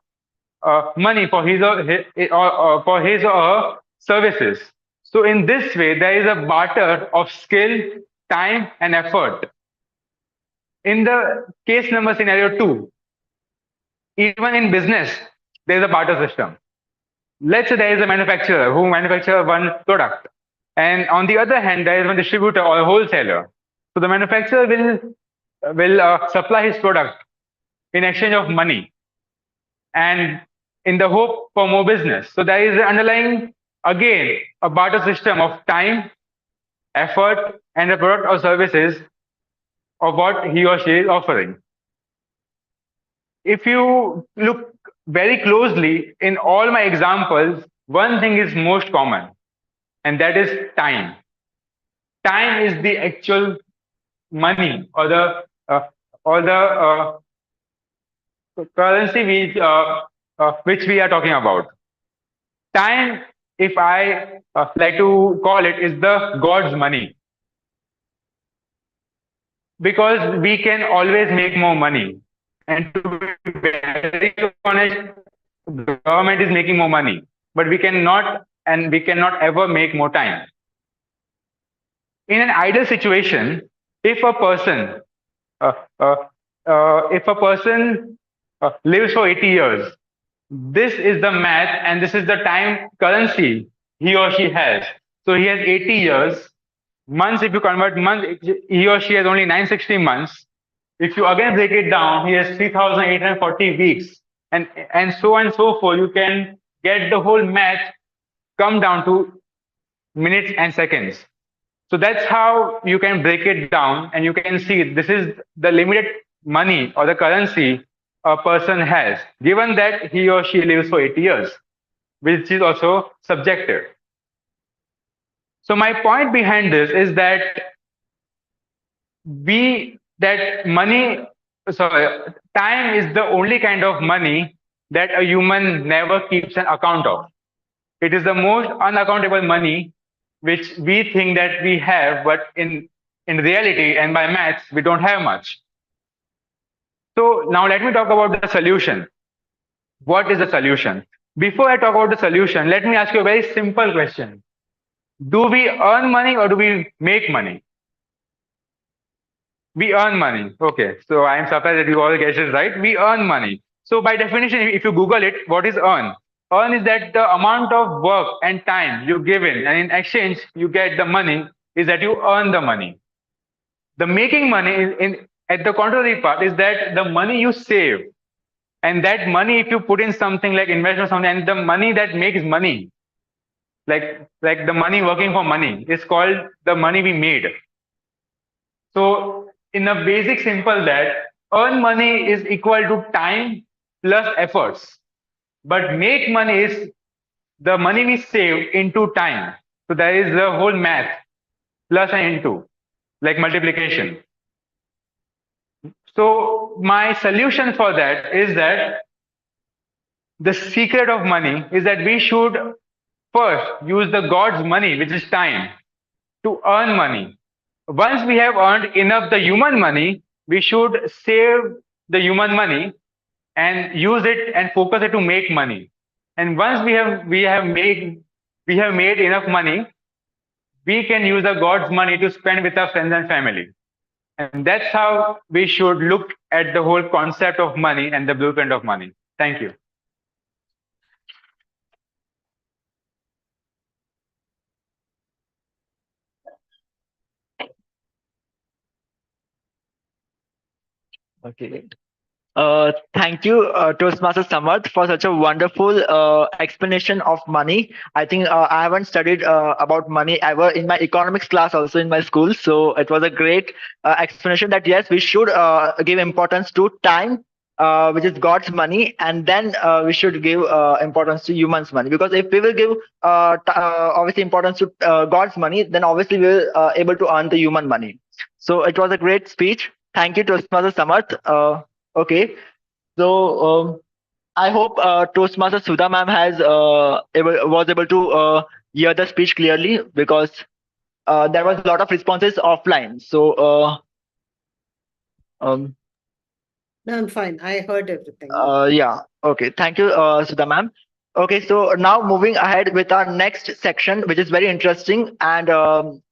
money for his or her services. So in this way, there is a barter of skill, time, and effort. In the case number scenario 2, even in business, there is a barter system. Let's say there is a manufacturer who manufactures one product, and on the other hand, there is one distributor or a wholesaler. So the manufacturer will supply his product in exchange of money, and in the hope for more business. So there is underlying again a barter system of time, effort, and the product or services of what he or she is offering. If you look very closely in all my examples, one thing is most common, and that is time. Time is the actual money or the currency which we are talking about. Time, if I like to call it, is the God's money. Because we can always make more money. And to be very honest, the government is making more money, but we cannot ever make more time. In an ideal situation, if a person lives for 80 years, this is the math and this is the time currency he or she has. So he has 80 years. Months, if you convert months, he or she has only 960 months. If you again break it down, he has 3,840 weeks, and so on and so forth. You can get the whole math come down to minutes and seconds. So that's how you can break it down, and you can see this is the limited money or the currency a person has, given that he or she lives for 80 years, which is also subjective. So my point behind this is that time is the only kind of money that a human never keeps an account of. It is the most unaccountable money which we think that we have, but in reality and by maths, we don't have much. So now let me talk about the solution. What is the solution? Before I talk about the solution, let me ask you a very simple question. Do we earn money or do we make money? We earn money. Okay, so I am surprised that you all guessed it right. We earn money. So by definition, if you Google it, what is earn? Earn is that the amount of work and time you give in, and in exchange, you get the money, is that you earn the money. The making money in at the contrary part is that the money you save, and that money if you put in something like invest or something, and the money that makes money, like the money working for money, is called the money we made. So in a basic simple that earn money is equal to time plus efforts, but make money is the money we save into time. So there is the whole math plus and into, like multiplication. So my solution for that is that the secret of money is that we should first use the God's money, which is time, to earn money. Once we have earned enough the human money, we should save the human money and use it and focus it to make money. And once we have made enough money, we can use the God's money to spend with our friends and family. And that's how we should look at the whole concept of money and the blueprint of money. Thank you. Okay. Thank you, Toastmaster Samarth, for such a wonderful explanation of money. I think I haven't studied about money ever in my economics class, also in my school. So it was a great explanation that yes, we should give importance to time, which is God's money, and then we should give importance to humans' money. Because if we will give obviously importance to God's money, then obviously we will able to earn the human money. So it was a great speech. Thank you, Toastmaster Samarth. Okay, so I hope Toastmaster Sudha ma'am was able to hear the speech clearly, because there was a lot of responses offline. So um, No, I'm fine. I heard everything. yeah, okay. Thank you, Sudha ma'am. Okay, so now moving ahead with our next section, which is very interesting and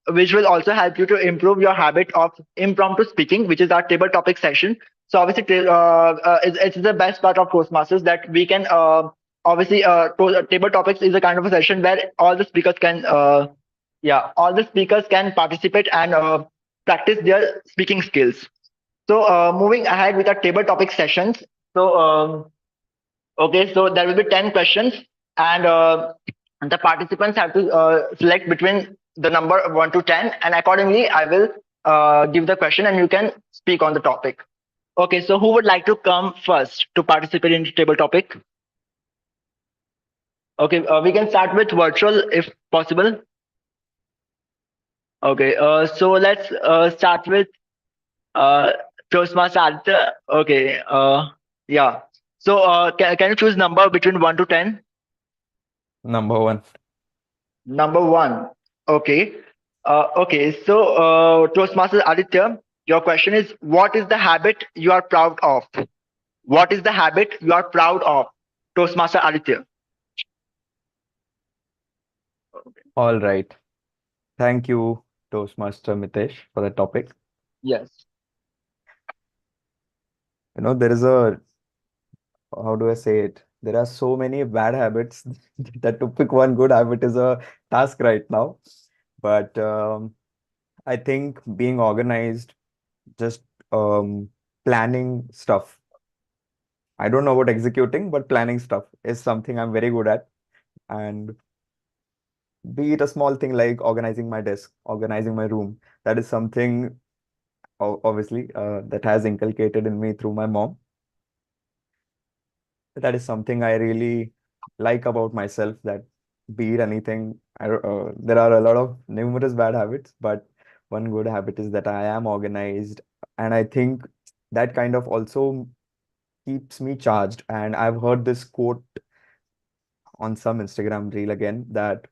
which will also help you to improve your habit of impromptu speaking, which is our table topic session. So obviously, it's the best part of Toastmasters that we can obviously table topics is a kind of a session where all the speakers can all the speakers can participate and practice their speaking skills. So moving ahead with our table topic sessions. So okay, so there will be 10 questions, and the participants have to select between the number 1 to 10, and accordingly, I will give the question and you can speak on the topic. Okay, so who would like to come first to participate in the table topic? Okay, we can start with virtual if possible. Okay, so let's start with Toastmaster Aditya. Okay, yeah. So can you choose number between 1 to 10? Number 1. Number 1. Okay. Okay. So Toastmaster Aditya, your question is, what is the habit you are proud of? What is the habit you are proud of? Toastmaster Aditya. All right. Thank you, Toastmaster Mitesh, for the topic. Yes. There is how do I say it? There are so many bad habits that to pick one good habit is a task right now. But I think being organized, just planning stuff. I don't know about executing, but planning stuff is something I'm very good at. And be it a small thing like organizing my desk, organizing my room, that is something obviously that has inculcated in me through my mom. That is something I really like about myself, that be it anything, there are a lot of numerous bad habits, but one good habit is that I am organized. And I think that kind of also keeps me charged. And I've heard this quote on some Instagram reel again, that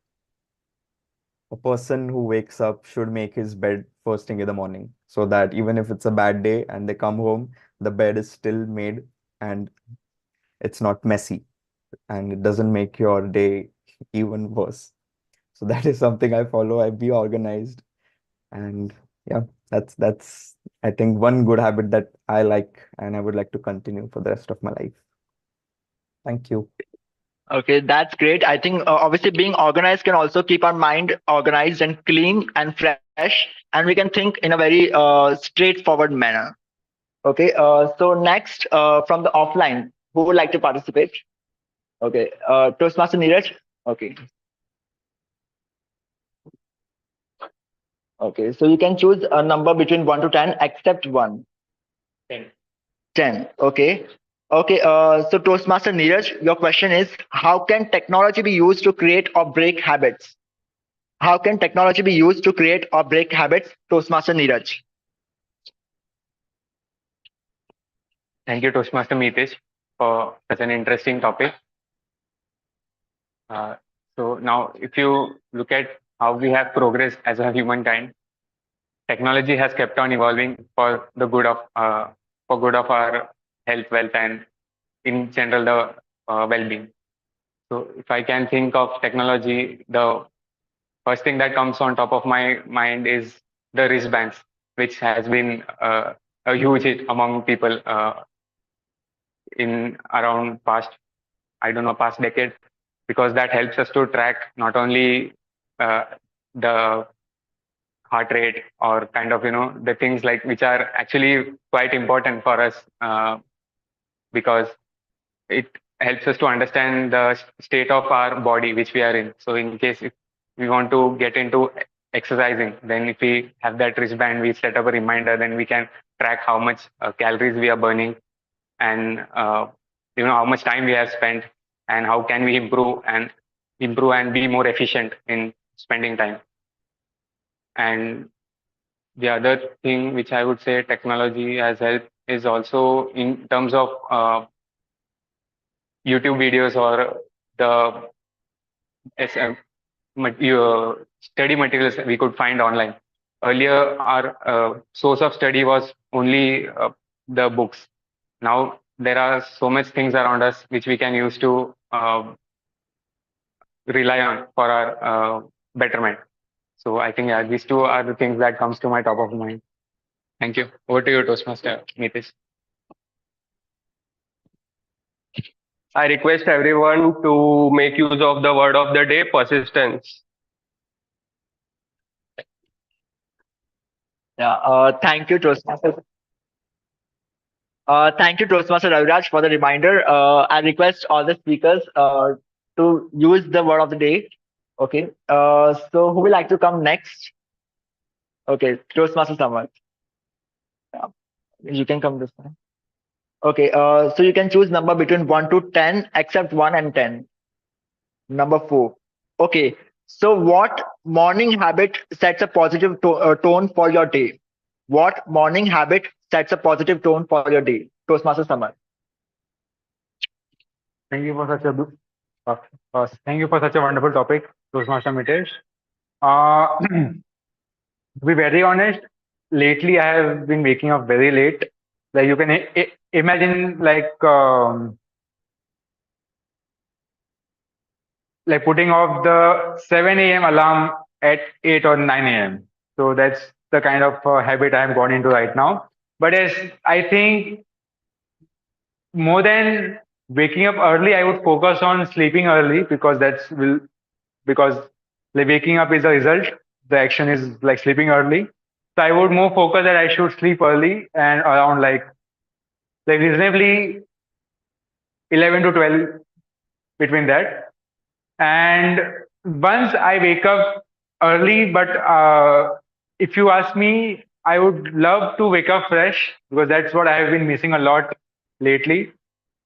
a person who wakes up should make his bed first thing in the morning, so that even if it's a bad day and they come home, the bed is still made and it's not messy and it doesn't make your day even worse. So that is something I follow. I be organized. And yeah, that's I think one good habit that I like and I would like to continue for the rest of my life. Thank you. Okay, that's great. I think obviously being organized can also keep our mind organized and clean and fresh, and we can think in a very straightforward manner. Okay, so next from the offline, who would like to participate? Okay, Toastmaster Neeraj. Okay, okay. So you can choose a number between 1 to 10, except 1. 10. 10. Okay. Okay. So Toastmaster Neeraj, your question is: how can technology be used to create or break habits? How can technology be used to create or break habits? Toastmaster Neeraj. Thank you, Toastmaster Meeting, for such an interesting topic. Uh, so now, if you look at how we have progressed as a humankind, technology has kept on evolving for the good of our health, wealth, and in general the well-being. So if I can think of technology, the first thing that comes on top of my mind is the wristbands, which has been a huge hit among people in around past, I don't know, past decade, because that helps us to track not only uh, the heart rate or kind of, the things like which are actually quite important for us, because it helps us to understand the state of our body which we are in. So in case if we want to get into exercising, then if we have that wristband, we set up a reminder, then we can track how much calories we are burning, and how much time we have spent, and how can we improve and be more efficient in spending time. And the other thing which I would say technology has helped is also in terms of YouTube videos or the SM, study materials that we could find online. Earlier, our source of study was only the books. Now there are so much things around us which we can use to rely on for our betterment. So I think these two are the things that comes to my top of mind. Thank you. Over to you, Toastmaster Nitish. I request everyone to make use of the word of the day, persistence. Yeah. Thank you, Toastmaster. Thank you, Toastmaster Raviraj, for the reminder. I request all the speakers to use the word of the day. Okay. So who would like to come next? Okay, Toastmaster Samar. Yeah, you can come this time. Okay. So you can choose number between 1 to 10, except 1 and 10. Number 4. Okay. So what morning habit sets a positive tone for your day? What morning habit sets a positive tone for your day? Toastmaster Samar. Thank you for such a thank you for such a wonderful topic, Toastmaster Mitesh. To be very honest, lately I have been waking up very late. Like you can imagine, like putting off the 7 a.m. alarm at 8 or 9 a.m. So that's the kind of habit I'm gone into right now. But as I think more than waking up early, I would focus on sleeping early, because because like waking up is a result. The action is like sleeping early. So I would more focus that I should sleep early and around like reasonably 11 to 12, between that. And once I wake up early, but if you ask me, I would love to wake up fresh, because that's what I have been missing a lot lately.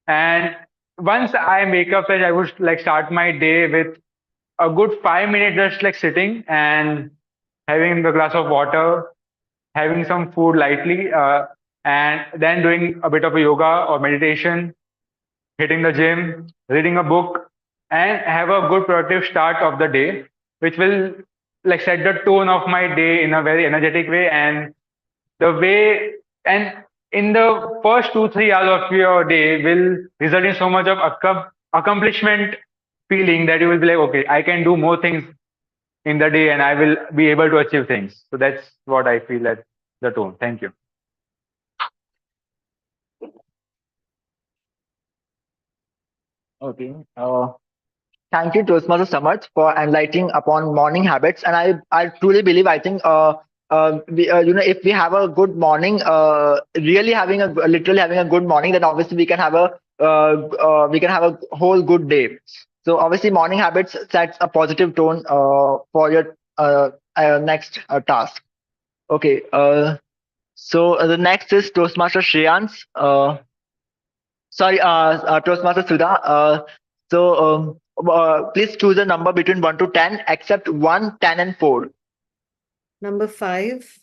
And once I wake up fresh, I would like start my day with a good 5 minutes just like sitting and having the glass of water, having some food lightly, and then doing a bit of a yoga or meditation, hitting the gym, reading a book, and have a good productive start of the day, which will like set the tone of my day in a very energetic way. And the way and in the first 2 3 hours of your day will result in so much of accomplishment feeling that you will be like, okay, I can do more things in the day and I will be able to achieve things. So that's what I feel at the tone. Thank you. Okay. Thank you, Toastmaster Samarth, for enlightening upon morning habits. And I truly believe, I think, if we have a good morning, literally having a good morning, then obviously we can have a whole good day. So obviously, morning habits sets a positive tone for your next task. Okay. So the next is Toastmaster Shreyans. Toastmaster Sudha. Please choose a number between 1 to 10, except 1, 10, and 4. Number 5.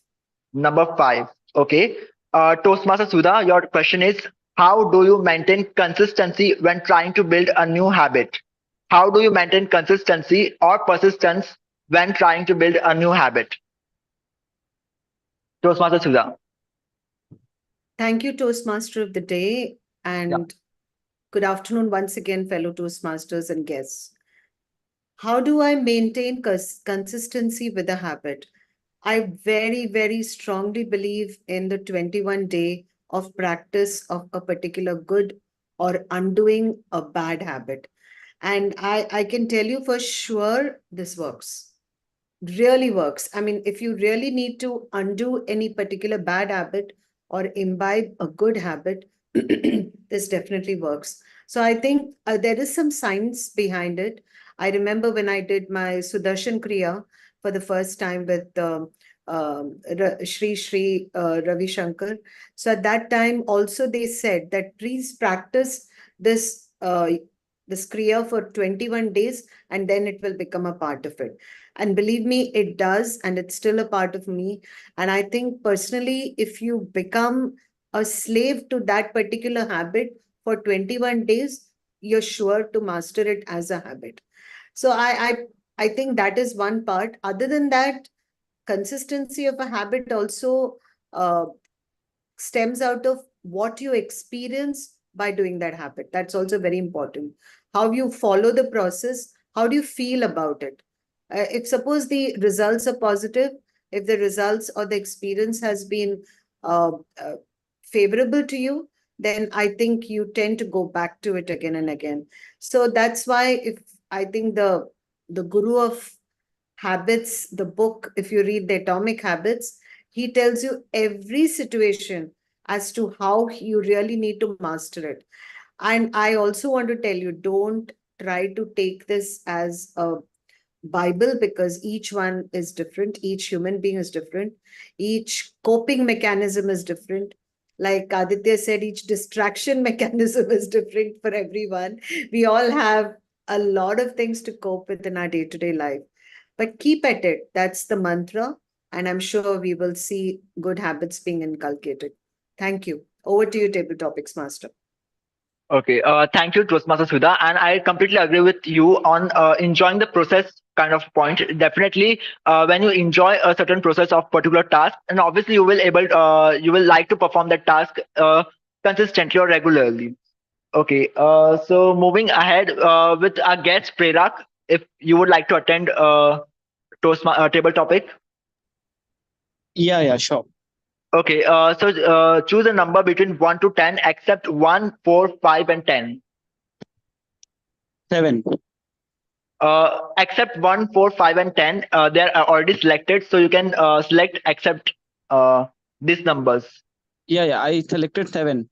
Number 5. Okay. Toastmaster Sudha, your question is, how do you maintain consistency when trying to build a new habit? How do you maintain consistency or persistence when trying to build a new habit? Toastmaster Sudha. Thank you, Toastmaster of the Day, and good afternoon once again, fellow Toastmasters and guests. How do I maintain consistency with a habit? I very, very strongly believe in the 21-day of practice of a particular good or undoing a bad habit. And I can tell you for sure this works. Really works. I mean, if you really need to undo any particular bad habit or imbibe a good habit, this definitely works. So I think there is some science behind it. I remember when I did my Sudarshan Kriya for the first time with Sri Ravi Shankar. So at that time also they said that please practice this Kriya for 21 days and then it will become a part of it. And believe me, it does, and it's still a part of me. And I think personally, if you become a slave to that particular habit for 21 days, you're sure to master it as a habit. So I think that is one part. Other than that, consistency of a habit also stems out of what you experience by doing that habit. That's also very important. How you follow the process, how do you feel about it? If suppose the results are positive, if the results or the experience has been uh, uh, favorable to you, then I think you tend to go back to it again and again. So that's why if I think the guru of habits, the book, if you read the Atomic Habits, he tells you every situation as to how you really need to master it. And I also want to tell you, don't try to take this as a Bible because each one is different. Each human being is different. Each coping mechanism is different. Like Aditya said, each distraction mechanism is different for everyone. We all have a lot of things to cope with in our day-to-day life. But keep at it. That's the mantra. And I'm sure we will see good habits being inculcated. Thank you. Over to you, Table Topics Master. Okay, thank you, Toastmaster Sudha, and I completely agree with you on enjoying the process kind of point. Definitely, when you enjoy a certain process of particular task, and obviously you will like to perform that task consistently or regularly. Okay, so moving ahead with our guest Prerak, if you would like to attend table topic. Yeah, sure. Okay, choose a number between 1 to 10, except 1, 4, 5, and 10. 7. Except 1, 4, 5, and 10, they are already selected, so you can select except these numbers. Yeah, I selected 7.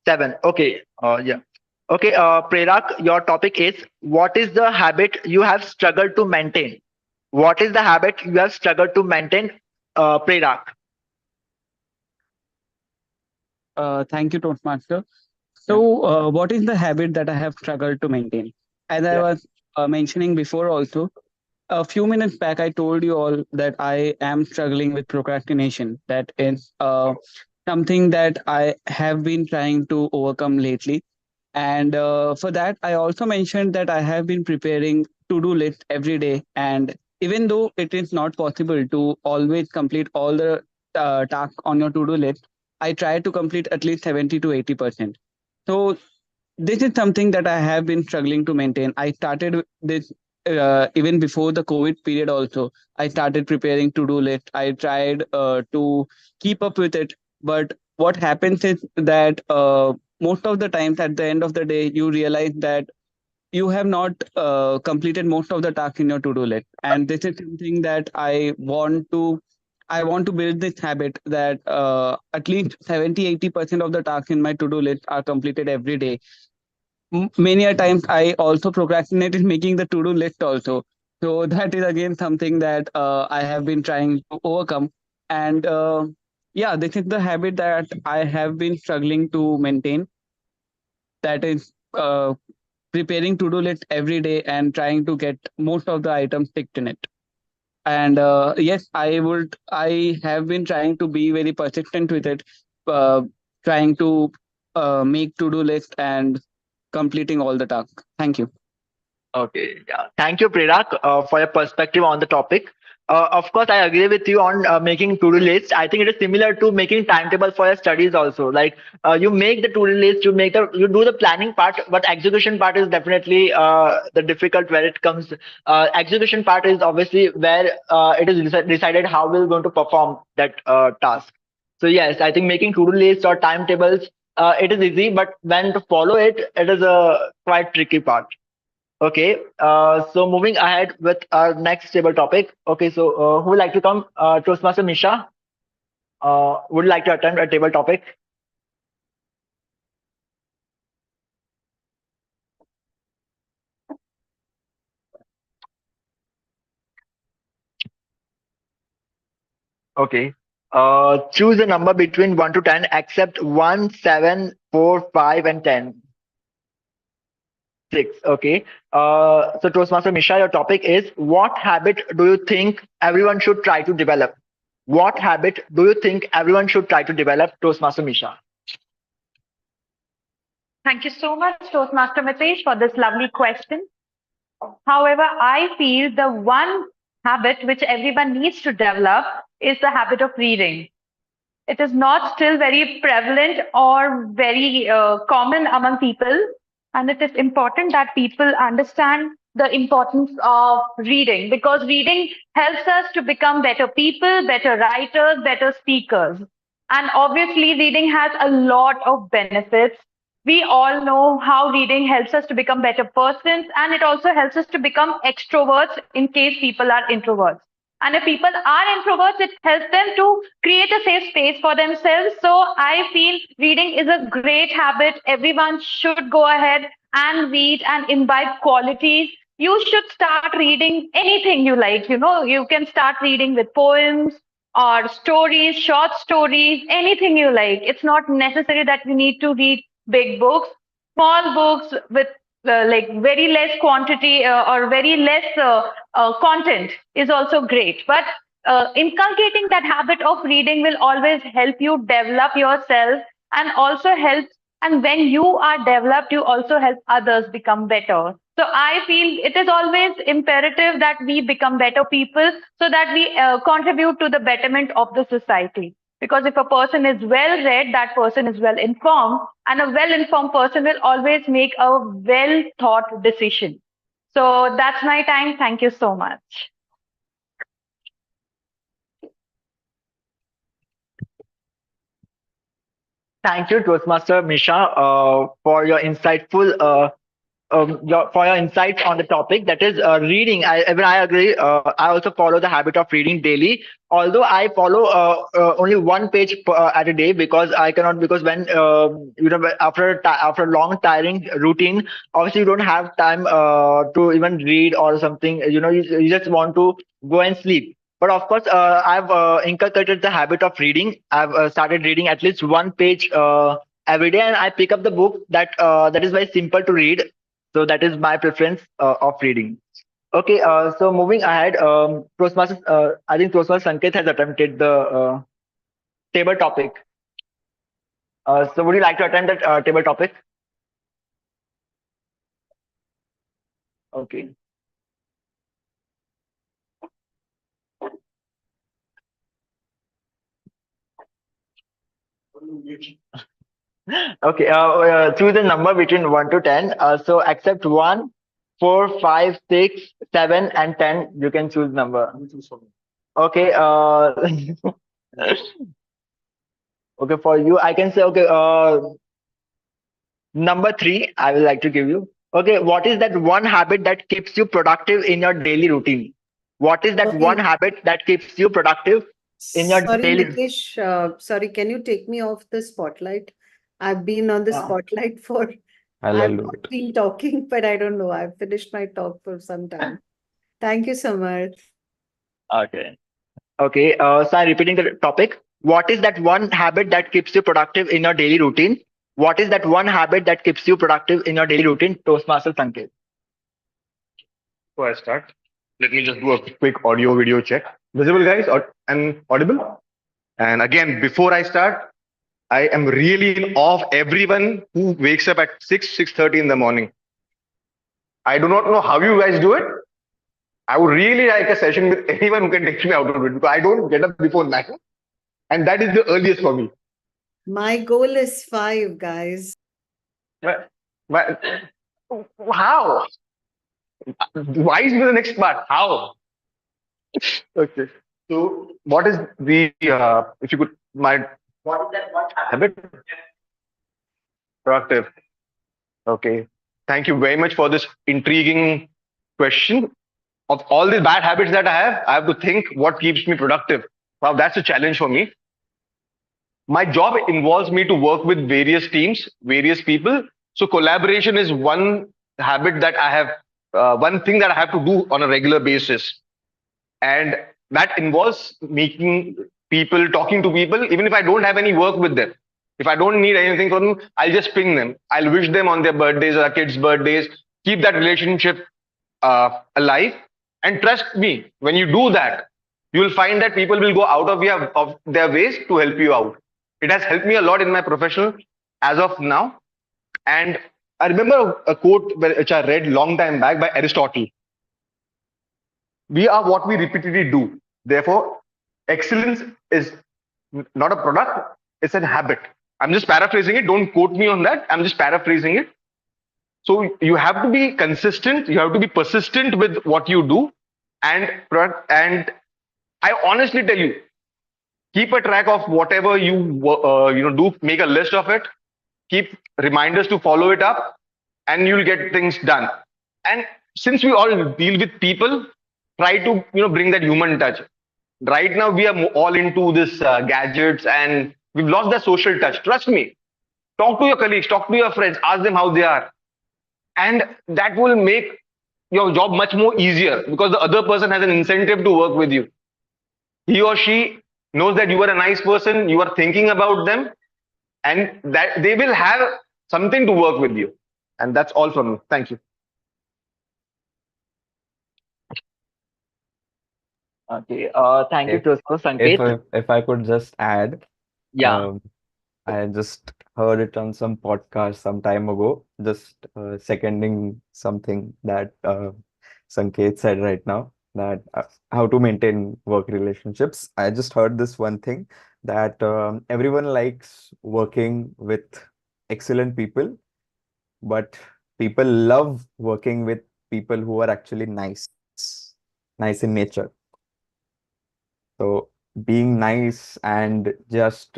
7. Okay. Yeah. Okay. Prerak, your topic is, what is the habit you have struggled to maintain? What is the habit you have struggled to maintain, Prerak? Thank you, Toastmaster. So, what is the habit that I have struggled to maintain? As I was mentioning before, also, a few minutes back, I told you all that I am struggling with procrastination. That is something that I have been trying to overcome lately. And for that, I also mentioned that I have been preparing to-do list every day. And even though it is not possible to always complete all the tasks on your to-do list, I try to complete at least 70 to 80%. So this is something that I have been struggling to maintain. I started this even before the COVID period also. I started preparing to-do list. I tried to keep up with it. But what happens is that most of the times at the end of the day, you realize that you have not completed most of the tasks in your to-do list. And this is something that I want to build this habit that at least 70-80% of the tasks in my to-do list are completed every day. Many a times I also procrastinate in making the to-do list also. So that is again something that I have been trying to overcome. And yeah, this is the habit that I have been struggling to maintain. That is preparing to-do list every day and trying to get most of the items ticked in it. And yes, I have been trying to be very persistent with it, uh, trying to make to-do list and completing all the tasks. Thank you. Okay, yeah. Thank you, Prerak, for your perspective on the topic. Of course, I agree with you on making to-do list. I think it is similar to making timetable for your studies also. Like you make the to-do list, you do the planning part, but execution part is definitely the difficult where it comes. Execution part is obviously where it is decided how we're going to perform that task. So yes, I think making to-do list or timetables, it is easy, but when to follow it, it is a quite tricky part. Okay, so moving ahead with our next table topic. Okay, so who would like to come? Toastmaster Misha, would like to attend a table topic. Okay, choose a number between 1 to 10, except 1, 7, 4, 5, and 10. 6. Okay, so Toastmaster Misha, your topic is what habit do you think everyone should try to develop? What habit do you think everyone should try to develop, Toastmaster Misha? Thank you so much, Toastmaster Mitesh, for this lovely question. However, I feel the one habit which everyone needs to develop is the habit of reading. It is not still very prevalent or very common among people, and it is important that people understand the importance of reading, because reading helps us to become better people, better writers, better speakers. And obviously, reading has a lot of benefits. We all know how reading helps us to become better persons, and it also helps us to become extroverts in case people are introverts. And if people are introverts, it helps them to create a safe space for themselves. So I feel reading is a great habit. Everyone should go ahead and read and imbibe qualities. You should start reading anything you like. You can start reading with poems or stories, short stories, anything you like. It's not necessary that we need to read big books. Small books with like very less quantity or very less content is also great. But inculcating that habit of reading will always help you develop yourself and also help. And when you are developed, you also help others become better. So I feel it is always imperative that we become better people so that we contribute to the betterment of the society. Because if a person is well read, that person is well informed, and a well informed person will always make a well thought decision. So that's my time. Thank you so much. Thank you, Toastmaster Misha, for your insightful for your insights on the topic, that is reading. Even I agree. I also follow the habit of reading daily. Although I follow only one page at a day, because I cannot, because when after a long tiring routine, obviously you don't have time to even read or something. You just want to go and sleep. But of course, I've inculcated the habit of reading. I've started reading at least one page every day, and I pick up the book that is very simple to read. So that is my preference of reading. Okay, so moving ahead, Toastmasters, I think Toastmaster Sanket has attempted the table topic. So would you like to attend that table topic? Okay. Okay, choose a number between 1 to 10. So accept 1, 4, 5, 6, 7, and 10. You can choose number. Okay. Okay, for you, I can say, okay, number 3, I would like to give you. Okay, what is that one habit that keeps you productive in your daily routine? What is that one Sorry, habit that keeps you productive in your sorry, daily? Mitesh. Sorry, can you take me off the spotlight? I've been on the Uh, spotlight for, I'll I've do not it. been talking, but I don't know. I've finished my talk for some time. Thank you, Samarth. okay. Okay. So I'm repeating the topic. What is that one habit that keeps you productive in your daily routine? What is that one habit that keeps you productive in your daily routine? Toastmaster Sanket. So I start. Let me just do a quick audio video check. Visible, guys, and audible? And again, before I start, I am really in awe of everyone who wakes up at 6:30 in the morning. I do not know how you guys do it. I would really like a session with anyone who can take me out of it because I don't get up before 9. And that is the earliest for me. My goal is 5, guys. But how? Why is the next part? How? Okay. So, what is the, if you could, my habit? Productive. Okay. Thank you very much for this intriguing question. Of all the bad habits that I have to think what keeps me productive. Wow, that's a challenge for me. My job involves me to work with various teams, various people. So collaboration is one habit that I have, one thing that I have to do on a regular basis. And that involves meeting people, talking to people, even if I don't have any work with them. If I don't need anything from them, I'll just ping them. I'll wish them on their birthdays or kids' birthdays, keep that relationship alive. And trust me, when you do that, you will find that people will go out of their ways to help you out. It has helped me a lot in my professional as of now. And I remember a quote which I read long time back by Aristotle. We are what we repeatedly do. Therefore, excellence is not a product, it's an habit. I'm just paraphrasing it. Don't quote me on that. I'm just paraphrasing it. So you have to be consistent. You have to be persistent with what you do, and I honestly tell you, keep a track of whatever you do. Make a list of it. Keep reminders to follow it up, and you'll get things done. And since we all deal with people, try to bring that human touch. Right now, we are all into this gadgets, and we've lost that social touch. Trust me. Talk to your colleagues, talk to your friends, ask them how they are, and that will make your job much more easier because the other person has an incentive to work with you. He or she knows that you are a nice person, you are thinking about them, and that they will have something to work with you. And that's all from me. Thank you. Okay. Thank you, If Toastmaster if Sanket. if I could just add, Yeah. I just heard it on some podcast some time ago, just seconding something that Sanket said right now, that how to maintain work relationships. I just heard this one thing that everyone likes working with excellent people, but people love working with people who are actually nice in nature. So being nice and just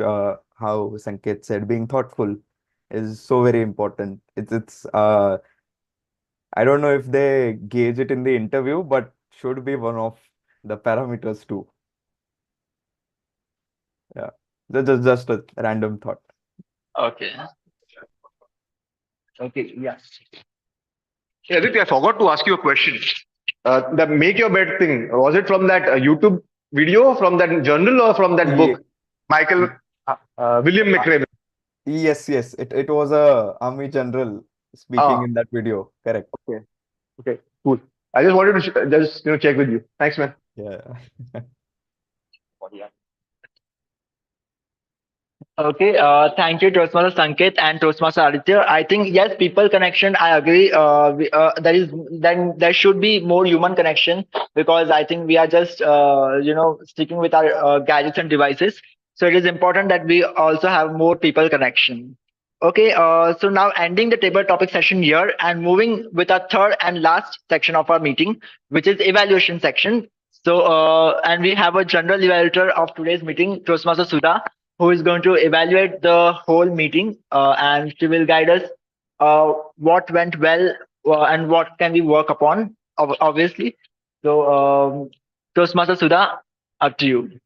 how Sanket said, being thoughtful is so very important. It's I don't know if they gauge it in the interview, but should be one of the parameters too. Yeah. That's just a random thought. Okay. Okay. Yeah. Hey, Aditya, I forgot to ask you a question. The make your bed thing, was it from that YouTube video, from that journal, or from that Ye- book? Michael William uh, McRaven. yes. It was a army general speaking Ah, in that video. Correct. okay. Okay, cool. I just wanted to just check with you. Thanks, man. Yeah. Okay, thank you, Toastmaster Sanket and Toastmaster Aditya. I think yes, people connection. I agree. There should be more human connection because I think we are just sticking with our gadgets and devices. So it is important that we also have more people connection. Okay, so now ending the table topic session here and moving with our third and last section of our meeting, which is evaluation section. So and we have a general evaluator of today's meeting, Toastmaster Sudha, who is going to evaluate the whole meeting and she will guide us what went well, and what can we work upon, obviously. So, Toastmaster Sudha, up to you.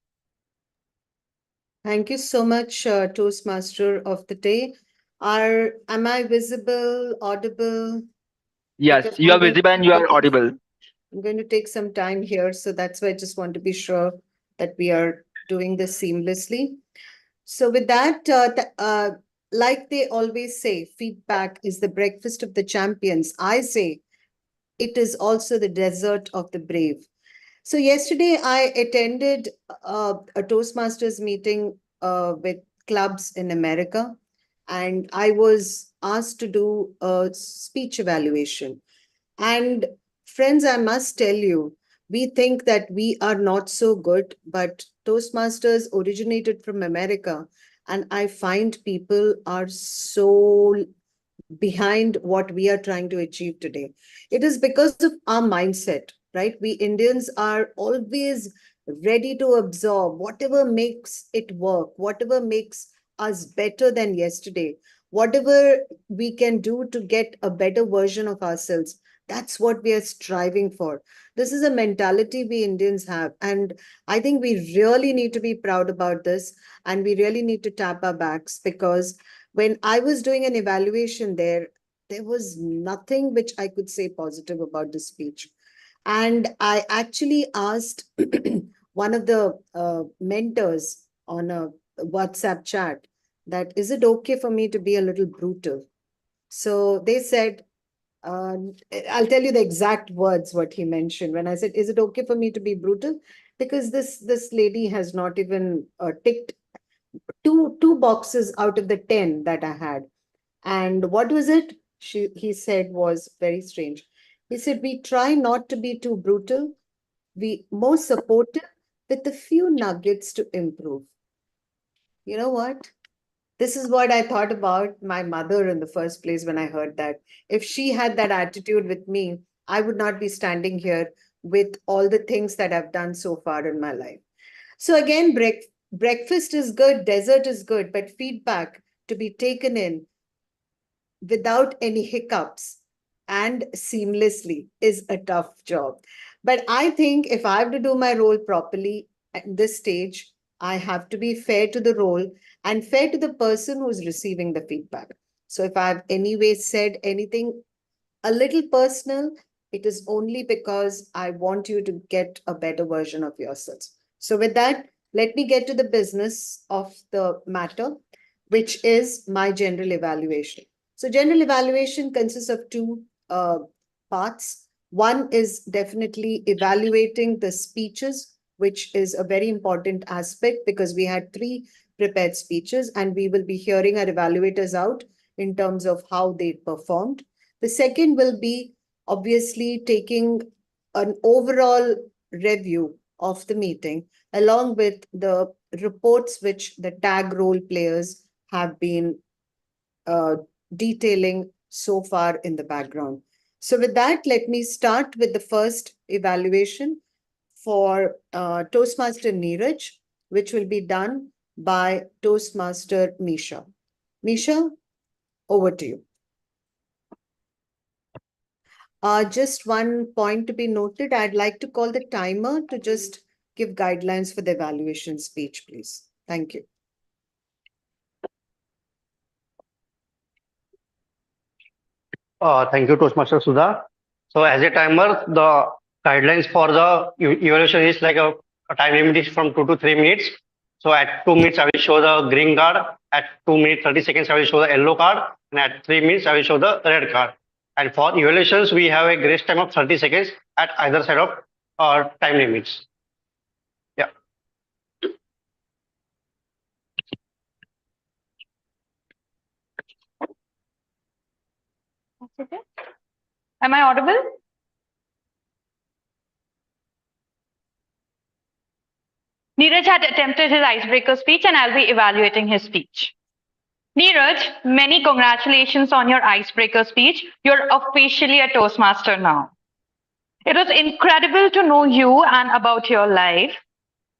Thank you so much, Toastmaster of the day. Am I visible, audible? Yes, Because you are visible and you are audible. I'm going to take some time here, so that's why I just want to be sure that we are doing this seamlessly. So with that, like they always say, feedback is the breakfast of the champions. I say it is also the dessert of the brave. So yesterday I attended a Toastmasters meeting with clubs in America, and I was asked to do a speech evaluation. And friends, I must tell you, we think that we are not so good, but Toastmasters originated from America, and I find people are so behind what we are trying to achieve today. It is because of our mindset, right? We Indians are always ready to absorb whatever makes it work, whatever makes us better than yesterday, whatever we can do to get a better version of ourselves. That's what we are striving for. This is a mentality we Indians have. And I think we really need to be proud about this. And we really need to tap our backs, because when I was doing an evaluation there was nothing which I could say positive about the speech. And I actually asked one of the mentors on a WhatsApp chat that, is it okay for me to be a little brutal? So they said, uh, I'll tell you the exact words what he mentioned when I said, is it okay for me to be brutal? Because this lady has not even ticked two boxes out of the 10 that I had. And what was it? He said was very strange. He said, we try not to be too brutal, we more supportive with a few nuggets to improve. You know what? This is what I thought about my mother in the first place when I heard that. If she had that attitude with me, I would not be standing here with all the things that I've done so far in my life. So again, breakfast is good, dessert is good, but feedback to be taken in without any hiccups and seamlessly is a tough job. But I think if I have to do my role properly at this stage, I have to be fair to the role and fair to the person who's receiving the feedback. So if I've anyway said anything a little personal, it is only because I want you to get a better version of yourselves. So with that, let me get to the business of the matter, which is my general evaluation. So general evaluation consists of two parts. One is definitely evaluating the speeches, which is a very important aspect because we had 3 prepared speeches and we will be hearing our evaluators out in terms of how they performed. The second will be obviously taking an overall review of the meeting along with the reports which the tag role players have been detailing so far in the background. So with that, let me start with the first evaluation for Toastmaster Neeraj, which will be done by Toastmaster Misha. Misha, over to you. Just one point to be noted, I'd like to call the timer to just give guidelines for the evaluation speech, please. Thank you. Thank you, Toastmaster Sudha. So as a timer, the guidelines for the evaluation is like a time limit is from 2 to 3 minutes. So at 2 minutes, I will show the green card. At 2 minutes, 30 seconds, I will show the yellow card. And at 3 minutes, I will show the red card. And for evaluations, we have a grace time of 30 seconds at either side of time limits. Yeah. Okay. Am I audible? Neeraj had attempted his icebreaker speech and I'll be evaluating his speech. Neeraj, many congratulations on your icebreaker speech. You're officially a Toastmaster now. It was incredible to know you and about your life.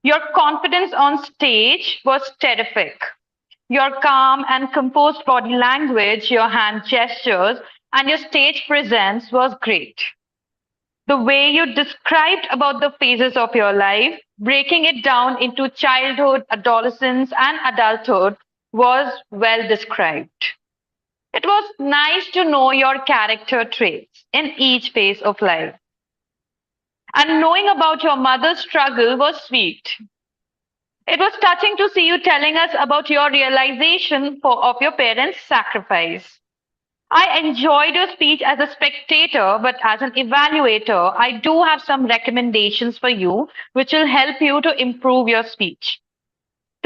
Your confidence on stage was terrific. Your calm and composed body language, your hand gestures, and your stage presence was great. The way you described about the phases of your life, breaking it down into childhood, adolescence, and adulthood was well described. It was nice to know your character traits in each phase of life. And knowing about your mother's struggle was sweet. It was touching to see you telling us about your realization of your parents' sacrifice. I enjoyed your speech as a spectator, but as an evaluator, I do have some recommendations for you which will help you to improve your speech.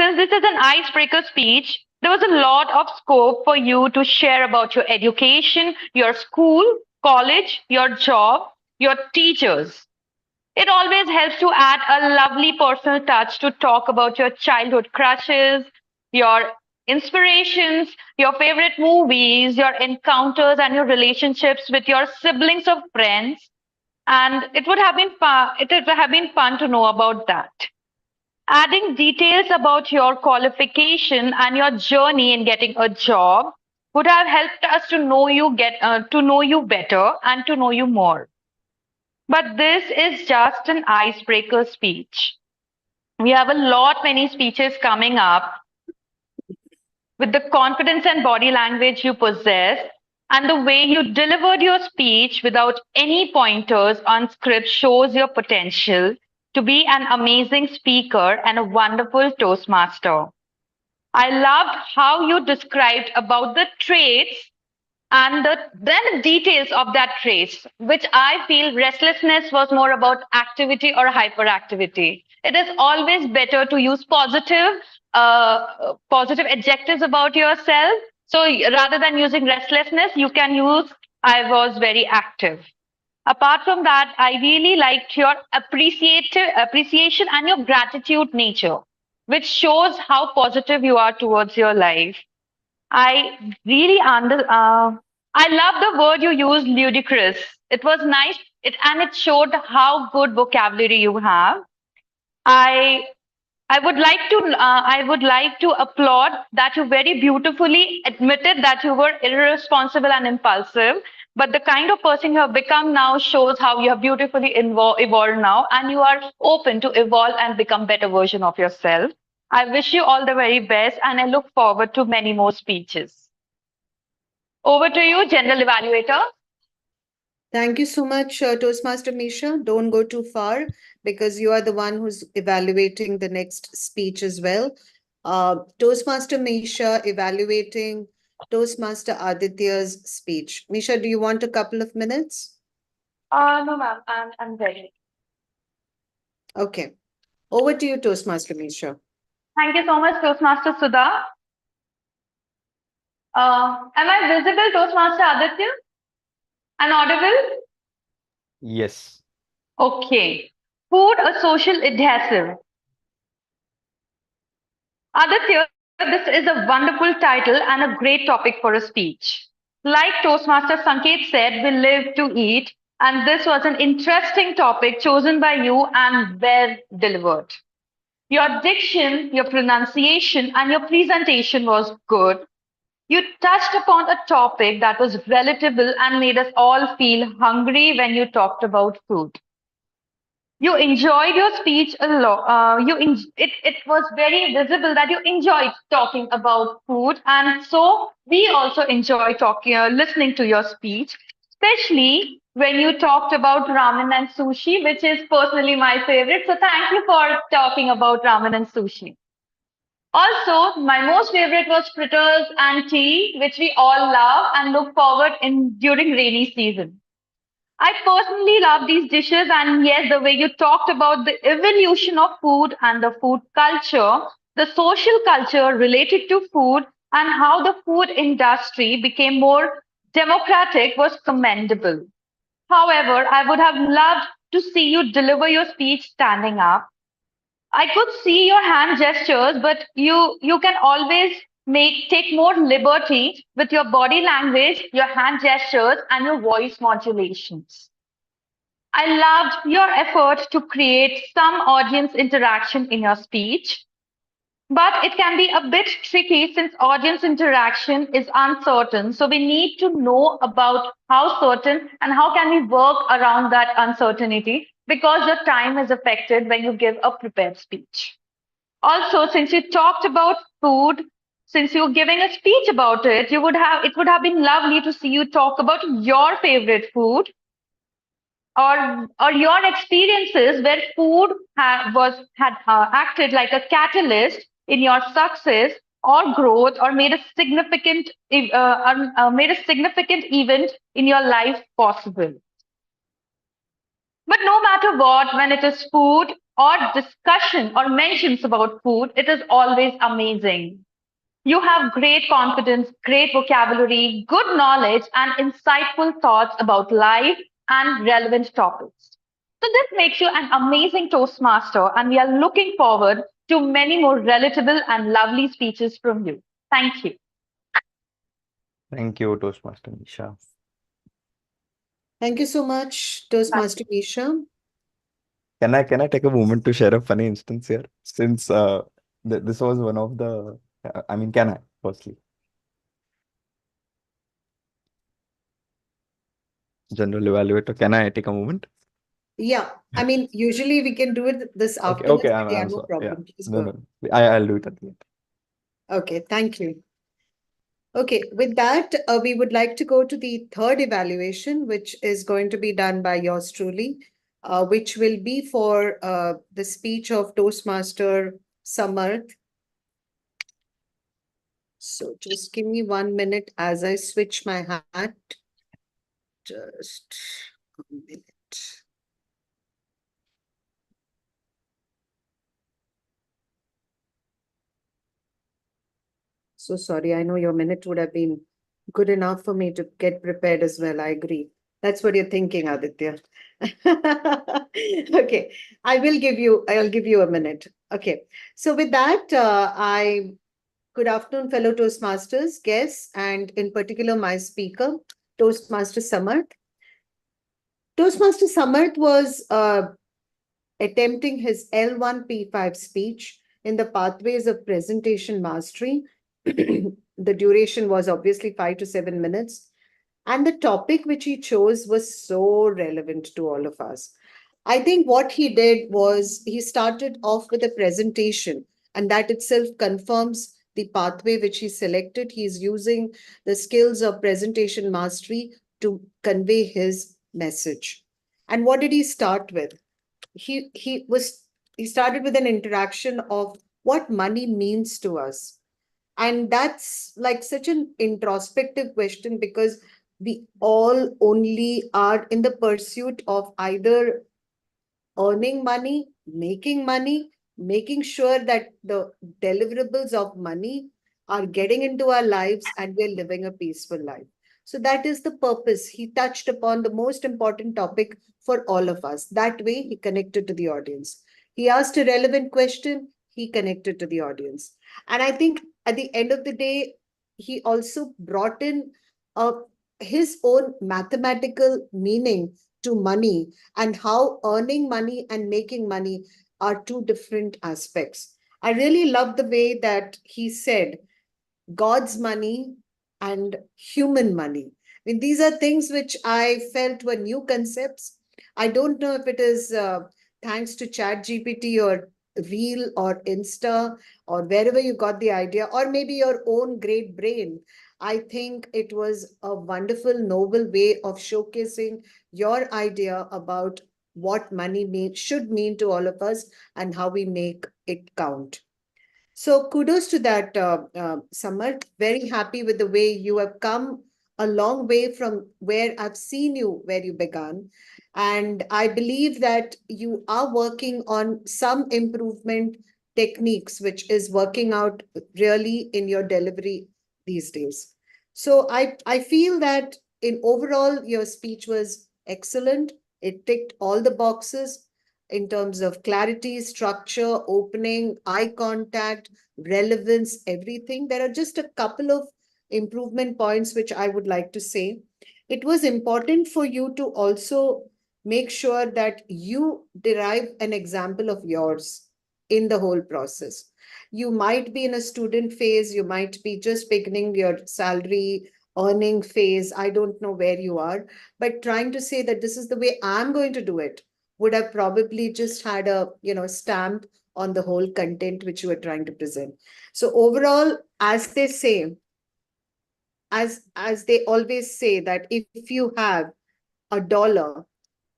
Since this is an icebreaker speech, there was a lot of scope for you to share about your education, your school, college, your job, your teachers. It always helps to add a lovely personal touch to talk about your childhood crushes, your inspirations, your favorite movies, your encounters, and your relationships with your siblings or friends. And it would have been fun. It would have been fun to know about that. Adding details about your qualification and your journey in getting a job would have helped us to know you better and to know you more. But this is just an icebreaker speech. We have a lot many speeches coming up with the confidence and body language you possess and the way you delivered your speech without any pointers on script shows your potential to be an amazing speaker and a wonderful Toastmaster. I loved how you described about the traits and then the details of that trace, which I feel restlessness was more about activity or hyperactivity. It is always better to use positive adjectives about yourself. So rather than using restlessness, you can use I was very active. Apart from that, I really liked your appreciation and your gratitude nature, which shows how positive you are towards your life. I really I love the word you used, ludicrous. It was nice. It showed how good vocabulary you have. I I would like to applaud that you very beautifully admitted that you were irresponsible and impulsive. But the kind of person you have become now shows how you have beautifully evolved now, and you are open to evolve and become better version of yourself. I wish you all the very best, and I look forward to many more speeches. Over to you, General Evaluator. Thank you so much, Toastmaster Misha. Don't go too far because you are the one who's evaluating the next speech as well. Toastmaster Misha evaluating Toastmaster Aditya's speech. Misha, do you want a couple of minutes? No, ma'am, I'm ready. Okay. Over to you, Toastmaster Misha. Thank you so much, Toastmaster Sudha. Am I visible, Toastmaster Aditya? And audible? Yes. Okay. Food, a social adhesive. Aditya, this is a wonderful title and a great topic for a speech. Like Toastmaster Sanket said, we live to eat, and this was an interesting topic chosen by you and well delivered. Your diction, your pronunciation, and your presentation was good. You touched upon a topic that was relatable and made us all feel hungry when you talked about food. You enjoyed your speech a lot. It was very visible that you enjoyed talking about food, and so we also enjoy listening to your speech, especially when you talked about ramen and sushi, which is personally my favorite. So thank you for talking about ramen and sushi. Also, my most favorite was fritters and tea, which we all love and look forward in during rainy season. I personally love these dishes, and yes, the way you talked about the evolution of food and the food culture, the social culture related to food, and how the food industry became more democratic was commendable. However, I would have loved to see you deliver your speech standing up. I could see your hand gestures, but you can always take more liberty with your body language, your hand gestures, and your voice modulations. I loved your effort to create some audience interaction in your speech. But it can be a bit tricky since audience interaction is uncertain. So we need to know about how certain and how can we work around that uncertainty because your time is affected when you give a prepared speech. Also, since you talked about food, since you're giving a speech about it, it would have been lovely to see you talk about your favorite food or your experiences where food had acted like a catalyst in your success or growth or made a significant event in your life possible. But no matter what, when it is food or discussion or mentions about food, it is always amazing. You have great confidence, great vocabulary, good knowledge, and insightful thoughts about life and relevant topics. So, this makes you an amazing Toastmaster, and we are looking forward to many more relatable and lovely speeches from you. Thank you. Thank you, Toastmaster Nisha. Thank you so much, Toastmaster Misha. Can I take a moment to share a funny instance here? Since this was one of the I mean, can I firstly? General evaluator, can I take a moment? Yeah, I mean, usually we can do it this Okay, afterwards, okay, but yeah, I'm no sorry. Yeah. problem. Please No, go. no. I'll do it at the end. Okay, thank you. Okay, with that, we would like to go to the third evaluation, which is going to be done by yours truly, which will be for the speech of Toastmaster Samarth. So just give me 1 minute as I switch my hat. Just a minute. So sorry, I know your minute would have been good enough for me to get prepared as well. I agree. That's what you're thinking, Aditya. Okay, I'll give you a minute. Okay, so with that, good afternoon, fellow Toastmasters, guests, and in particular, my speaker, Toastmaster Samarth. Toastmaster Samarth was attempting his L1P5 speech in the pathways of presentation mastery. The duration was obviously 5 to 7 minutes. And the topic which he chose was so relevant to all of us. I think what he did was he started off with a presentation, and that itself confirms the pathway which he selected. He's using the skills of presentation mastery to convey his message. And what did he start with? He started with an interaction of what money means to us. And that's like such an introspective question because we all only are in the pursuit of either earning money, making sure that the deliverables of money are getting into our lives and we're living a peaceful life. So that is the purpose. He touched upon the most important topic for all of us. That way, he connected to the audience. He asked a relevant question, he connected to the audience. And I think at the end of the day, he also brought in his own mathematical meaning to money and how earning money and making money are two different aspects. I really love the way that he said God's money and human money. I mean, these are things which I felt were new concepts. I don't know if it is thanks to Chat GPT or Reel or Insta or wherever you got the idea, or maybe your own great brain. I think it was a wonderful, noble way of showcasing your idea about what money should mean to all of us and how we make it count. So kudos to that, Samarth. Very happy with the way you have come a long way from where I've seen you, where you began. And I believe that you are working on some improvement techniques, which is working out really in your delivery these days. So I feel that in overall, your speech was excellent. It ticked all the boxes in terms of clarity, structure, opening, eye contact, relevance, everything. There are just a couple of improvement points which I would like to say. It was important for you to also make sure that you derive an example of yours in the whole process. you might be in a student phase, you might be just beginning your salary earning phase. I don't know where you are, but trying to say that this is the way I'm going to do it would have probably just had a, stamp on the whole content which you were trying to present. So overall, as they say, as they always say, that if you have $1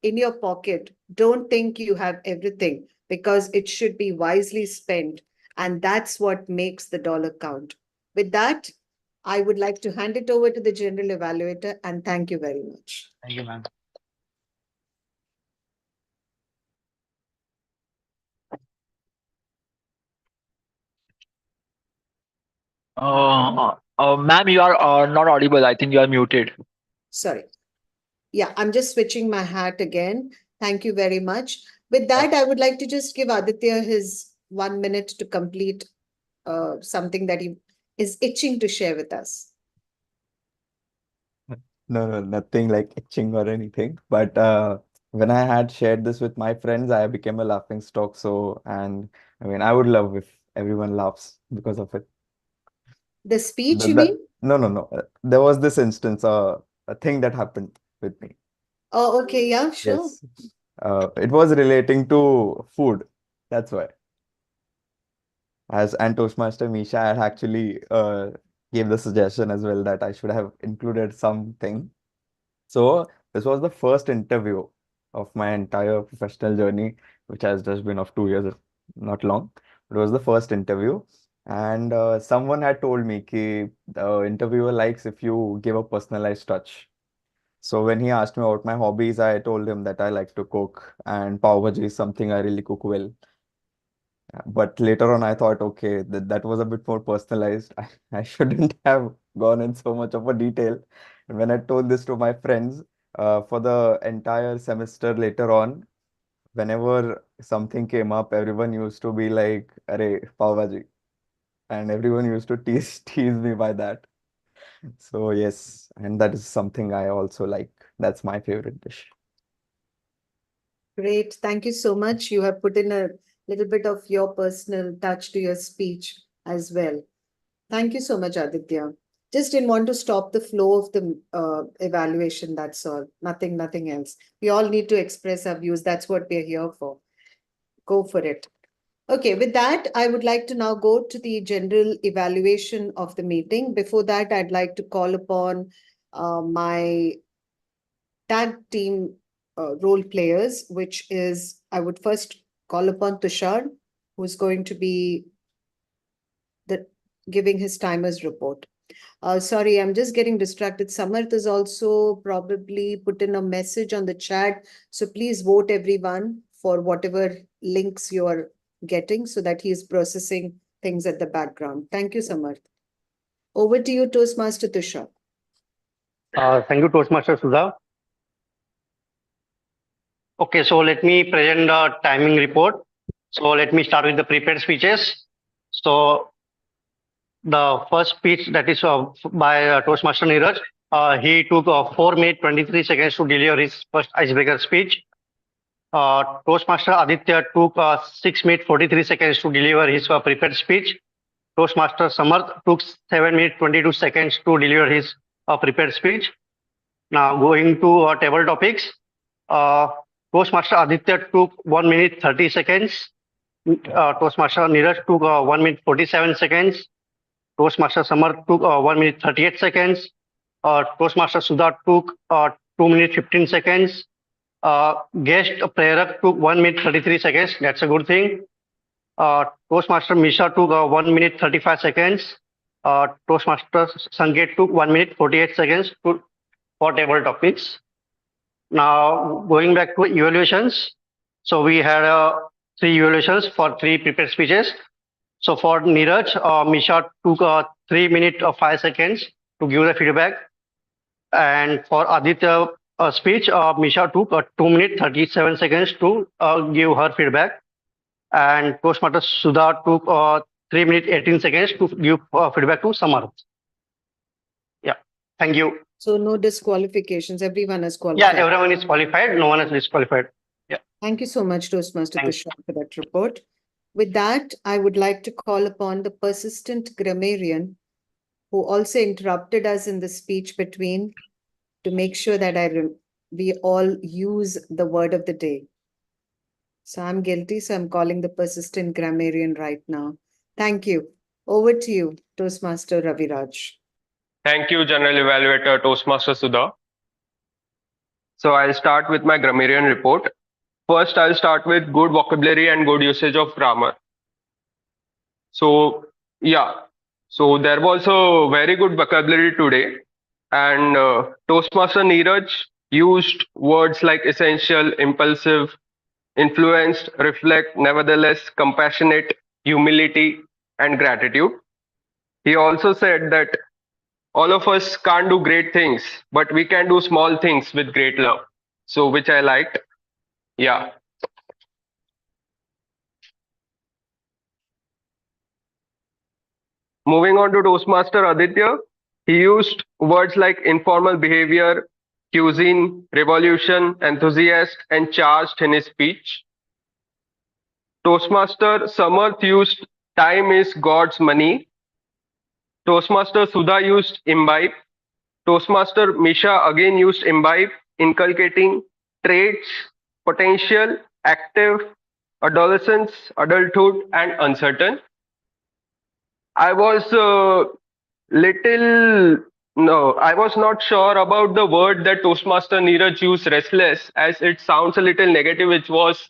in your pocket, don't think you have everything, because it should be wisely spent. And that's what makes the dollar count. With that, I would like to hand it over to the general evaluator, and thank you very much. Thank you, ma'am. Ma'am, you are not audible. I think you are muted. Sorry. Yeah, I'm just switching my hat again. Thank you very much. With that, I would like to just give Aditya his 1 minute to complete something that he is itching to share with us. No, nothing like itching or anything. But when I had shared this with my friends, I became a laughing stock. So, and I mean, I would love if everyone laughs because of it. The speech, That, you that, mean? no. There was this instance, a thing that happened with me. Oh, okay. Yeah, sure. Yes. It was relating to food. That's why. As and Toastmaster Misha had actually gave the suggestion as well that I should have included something. So this was the first interview of my entire professional journey, which has just been of 2 years, not long. It was the first interview, and someone had told me that the interviewer likes if you give a personalized touch. So when he asked me about my hobbies, I told him that I like to cook, and pav bhaji is something I really cook well. But later on, I thought, okay, that was a bit more personalized. I shouldn't have gone in so much of a detail. And when I told this to my friends, for the entire semester later on, whenever something came up, everyone used to be like, "Arey, pav bhaji," and everyone used to tease me by that. So yes, and that is something I also like. That's my favorite dish. Great. Thank you so much. You have put in a little bit of your personal touch to your speech as well. Thank you so much, Aditya. Just didn't want to stop the flow of the evaluation. That's all. Nothing else. We all need to express our views. That's what we're here for. Go for it. Okay, with that, I would like to now go to the general evaluation of the meeting. Before that, I'd like to call upon my tag team role players, which is, I would first call upon Tushar, who's going to be giving his timer's report. Sorry, I'm just getting distracted. Samarth has also probably put in a message on the chat. So please vote everyone for whatever links you're getting so that he is processing things at the background. Thank you, Samarth. Over to you, Toastmaster Tushar. Thank you, Toastmaster Sudha. Okay, so let me present the timing report. So let me start with the prepared speeches. So the first speech, that is by Toastmaster Neeraj, he took 4 minutes 23 seconds to deliver his first icebreaker speech. Toastmaster Aditya took 6 minutes 43 seconds to deliver his prepared speech. Toastmaster Samarth took 7 minutes 22 seconds to deliver his prepared speech. Now going to table topics. Toastmaster Aditya took 1 minute 30 seconds. Toastmaster Neeraj took 1 minute 47 seconds. Toastmaster Samarth took 1 minute 38 seconds. Toastmaster Sudha took 2 minutes 15 seconds. Guest Prerak took 1 minute 33 seconds. That's a good thing. Toastmaster Misha took 1 minute 35 seconds. Toastmaster Sanket took 1 minute 48 seconds for table topics. Now going back to evaluations. So we had 3 evaluations for 3 prepared speeches. So for Neeraj, Misha took 3 minutes 5 seconds to give the feedback. And for Aditya speech, Misha took 2 minutes 37 seconds to give her feedback. And Toastmaster Sudha took 3 minutes 18 seconds to give feedback to Samarth. Yeah, thank you. So no disqualifications. Everyone is qualified. Yeah, everyone is qualified. No one is disqualified. Yeah. Thank you so much, Toastmaster Tushar, for that report. With that, I would like to call upon the persistent grammarian who also interrupted us in the speech between to make sure that we all use the word of the day. So I'm guilty, so I'm calling the persistent grammarian right now. Thank you. Over to you, Toastmaster Raviraj. Thank you, General Evaluator Toastmaster Sudha. So I'll start with my grammarian report. First, I'll start with good vocabulary and good usage of grammar. So yeah, so there was a very good vocabulary today, and Toastmaster Neeraj used words like essential, impulsive, influenced, reflect, nevertheless, compassionate, humility, and gratitude. He also said that all of us can't do great things, but we can do small things with great love. So, which I liked. Yeah. Moving on to Toastmaster Aditya, he used words like informal behavior, cuisine, revolution, enthusiast, and charged in his speech. Toastmaster Samarth used time is God's money. Toastmaster Sudha used imbibe. Toastmaster Misha again used imbibe, inculcating traits, potential, active, adolescence, adulthood, and uncertain. I was I was not sure about the word that Toastmaster Neeraj used, restless, as it sounds a little negative, which was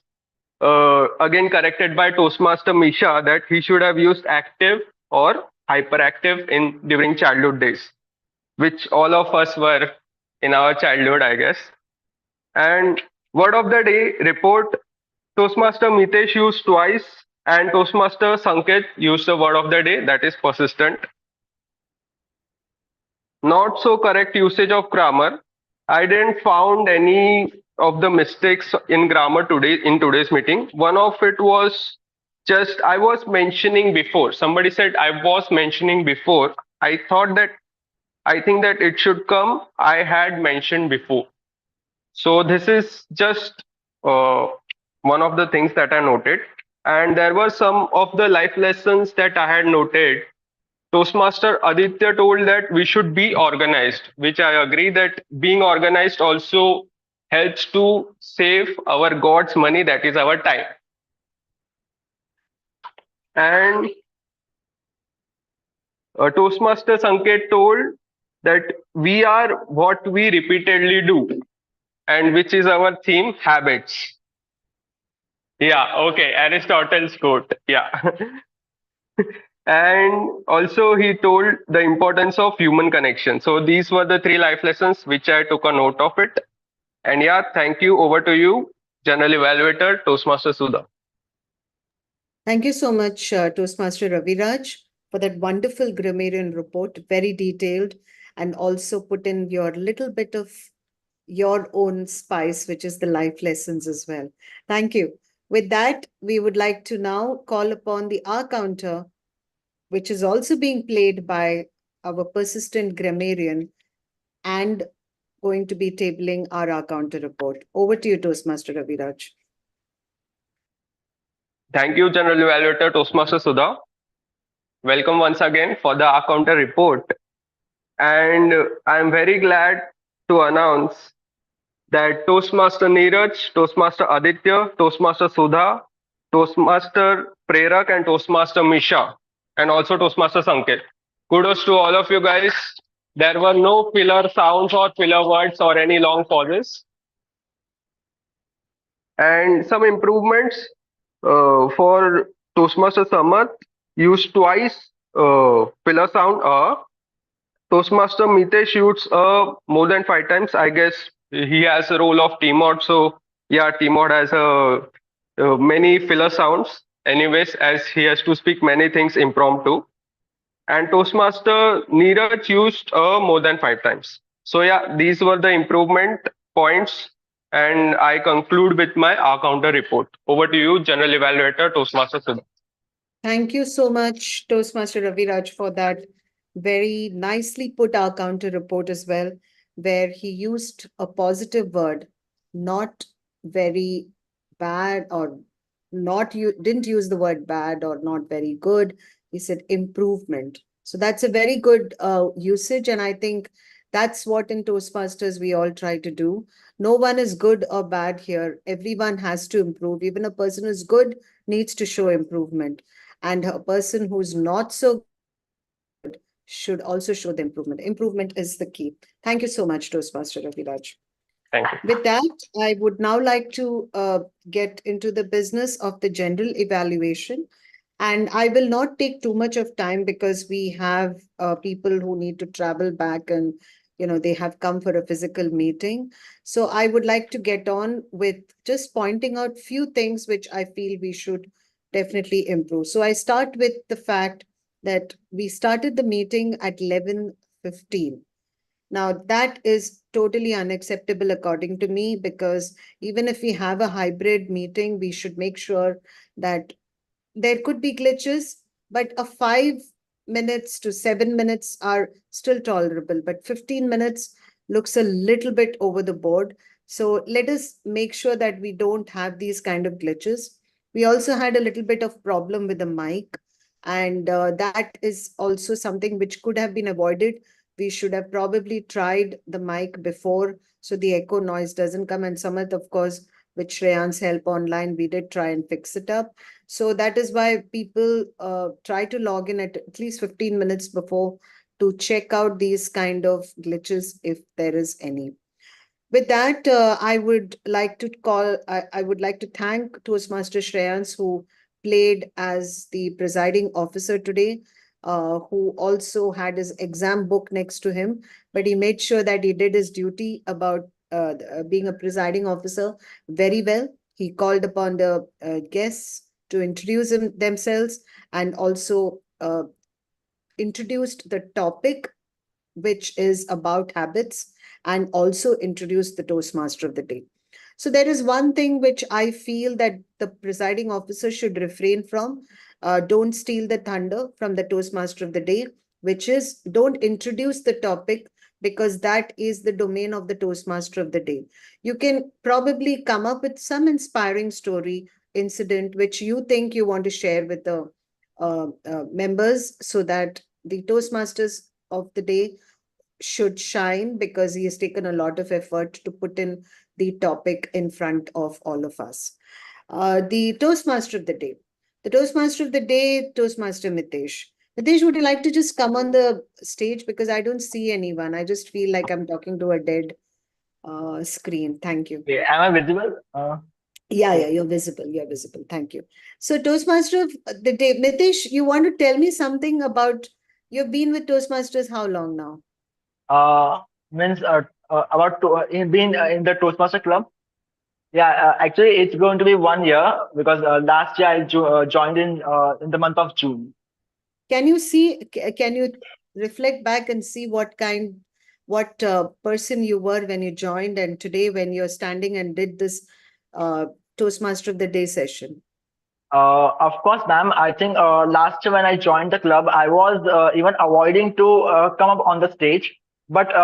again corrected by Toastmaster Misha that he should have used active or hyperactive in during childhood days, which all of us were in our childhood, I guess. And word of the day report, Toastmaster Mitesh used twice, and Toastmaster Sanket used the word of the day, that is persistent. Not so correct usage of grammar. I didn't found any of the mistakes in grammar today in today's meeting. One of it was just I was mentioning before. Somebody said I was mentioning before. I thought that I think that it should come. I had mentioned before. So this is just one of the things that I noted. And there were some of the life lessons that I had noted. Toastmaster Aditya told that we should be organized, which I agree that being organized also helps to save our God's money, that is our time. And Toastmaster Sanket told that we are what we repeatedly do, and which is our theme, habits. Yeah, okay, Aristotle's quote. Yeah. And also he told the importance of human connection. So these were the 3 life lessons which I took a note of it. And yeah, thank you. Over to you, General Evaluator Toastmaster Sudha. Thank you so much, Toastmaster Raviraj, for that wonderful grammarian report, very detailed, and also put in your little bit of your own spice, which is the life lessons as well. Thank you. With that, we would like to now call upon the R counter, which is also being played by our persistent grammarian and going to be tabling our R counter report. Over to you, Toastmaster Raviraj. Thank you, General Evaluator Toastmaster Sudha. Welcome once again for the R counter report. And I'm very glad to announce that Toastmaster Neeraj, Toastmaster Aditya, Toastmaster Sudha, Toastmaster Prerak, and Toastmaster Misha, and also Toastmaster Sanket. Kudos to all of you guys. There were no filler sounds or filler words or any long pauses. And some improvements for Toastmaster Samarth used twice filler sound. Toastmaster Mitesh shoots more than 5 times. I guess he has a role of T-Mod. So yeah, T-Mod has many filler sounds. Anyways, as he has to speak many things impromptu. And Toastmaster Neeraj used more than 5 times. So yeah, these were the improvement points. And I conclude with my R counter report. Over to you, General Evaluator Toastmaster Sudha. Thank you so much, Toastmaster Raviraj, for that very nicely put R counter report as well, where he used a positive word, not very bad or didn't use the word bad or not very good. He said improvement. So that's a very good usage, and I think that's what in Toastmasters we all try to do. No one is good or bad here. Everyone has to improve. Even a person who's good needs to show improvement, and a person who's not so should also show the improvement. Improvement is the key. Thank you so much, Toastmaster Raviraj. Thank you. With that, I would now like to get into the business of the general evaluation. And I will not take too much of time because we have people who need to travel back and, they have come for a physical meeting. So I would like to get on with just pointing out few things which I feel we should definitely improve. So I start with the fact that we started the meeting at 11:15. Now, that is totally unacceptable according to me, because even if we have a hybrid meeting, we should make sure that there could be glitches, but a 5 minutes to 7 minutes are still tolerable, but 15 minutes looks a little bit over the board. So let us make sure that we don't have these kind of glitches. We also had a little bit of problem with the mic, and that is also something which could have been avoided. We should have probably tried the mic before so the echo noise doesn't come. And Samat, of course, with Shreyan's help online, we did try and fix it up. So that is why people try to log in at least 15 minutes before to check out these kind of glitches if there is any. With that, I would like to I would like to thank Toastmaster Shreyans, who played as the presiding officer today, who also had his exam book next to him, but he made sure that he did his duty about being a presiding officer very well. He called upon the guests to introduce themselves, and also introduced the topic, which is about habits, and also introduced the Toastmaster of the day. So there is one thing which I feel that the presiding officer should refrain from. Don't steal the thunder from the Toastmaster of the day, which is don't introduce the topic, because that is the domain of the Toastmaster of the day. You can probably come up with some inspiring story, incident, which you think you want to share with the members, so that the Toastmasters of the day should shine, because he has taken a lot of effort to put in the topic in front of all of us. The Toastmaster of the day. The Toastmaster of the day, Toastmaster Mitesh. Mitesh, would you like to just come on the stage? Because I don't see anyone. I just feel like I'm talking to a dead screen. Thank you. Okay, am I visible? Yeah, you're visible. You're visible. Thank you. So, Toastmaster of the day, Mitesh, you want to tell me something about, you've been with Toastmasters how long now? Means about to, in being in the Toastmaster Club. Yeah, actually, it's going to be 1 year because last year I joined in the month of June. Can you can you reflect back and see what person you were when you joined, and today when you're standing and did this Toastmaster of the Day session? Of course, ma'am. I think last year when I joined the club, I was even avoiding to come up on the stage. But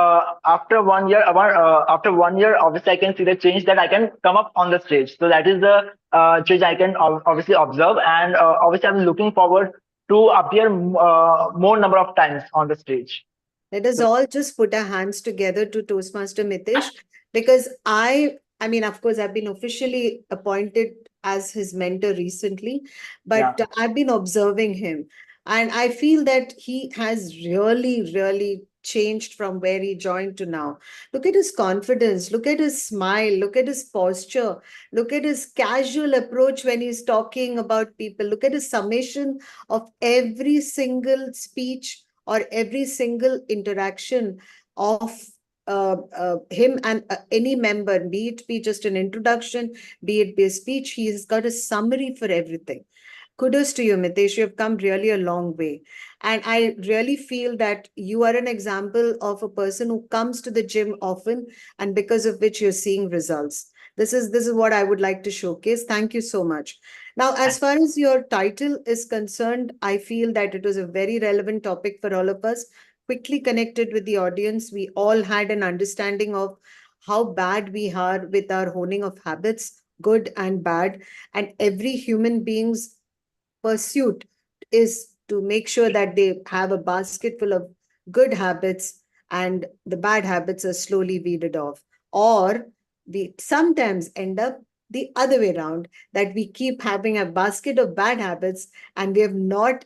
after 1 year, obviously I can see the change that I can come up on the stage. So that is the change I can obviously observe, and obviously I'm looking forward to appear more number of times on the stage. Let us all just put our hands together to Toastmaster Mitesh, because I mean, of course, I've been officially appointed as his mentor recently, but I've been observing him, and I feel that he has really, really changed from where he joined to now. Look at his confidence, look at his smile, look at his posture, look at his casual approach when he's talking about people, look at his summation of every single speech or every single interaction of him and any member, be it be just an introduction, be it be a speech, he's got a summary for everything. Kudos to you, Mitesh. You have come really a long way. And I really feel that you are an example of a person who comes to the gym often, and because of which you're seeing results. This is what I would like to showcase. Thank you so much. Now, as far as your title is concerned, I feel that it was a very relevant topic for all of us. Quickly connected with the audience. We all had an understanding of how bad we are with our honing of habits, good and bad, and every human being's pursuit is to make sure that they have a basket full of good habits and the bad habits are slowly weeded off. Or we sometimes end up the other way around, that we keep having a basket of bad habits and we have not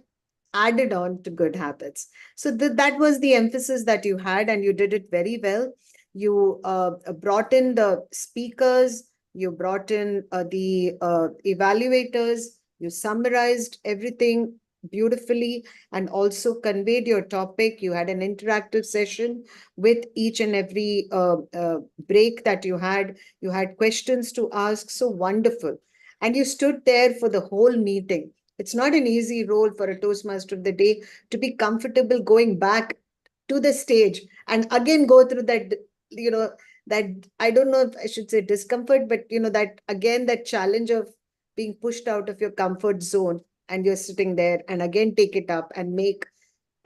added on to good habits. So that was the emphasis that you had, and you did it very well. You brought in the speakers, you brought in the evaluators, you summarized everything beautifully and also conveyed your topic. You had an interactive session with each and every break that you had. You had questions to ask, so wonderful. And you stood there for the whole meeting. It's not an easy role for a Toastmaster of the day to be comfortable going back to the stage and again go through that, that, I don't know if I should say discomfort, but that again, that challenge of being pushed out of your comfort zone, and you're sitting there and again take it up and make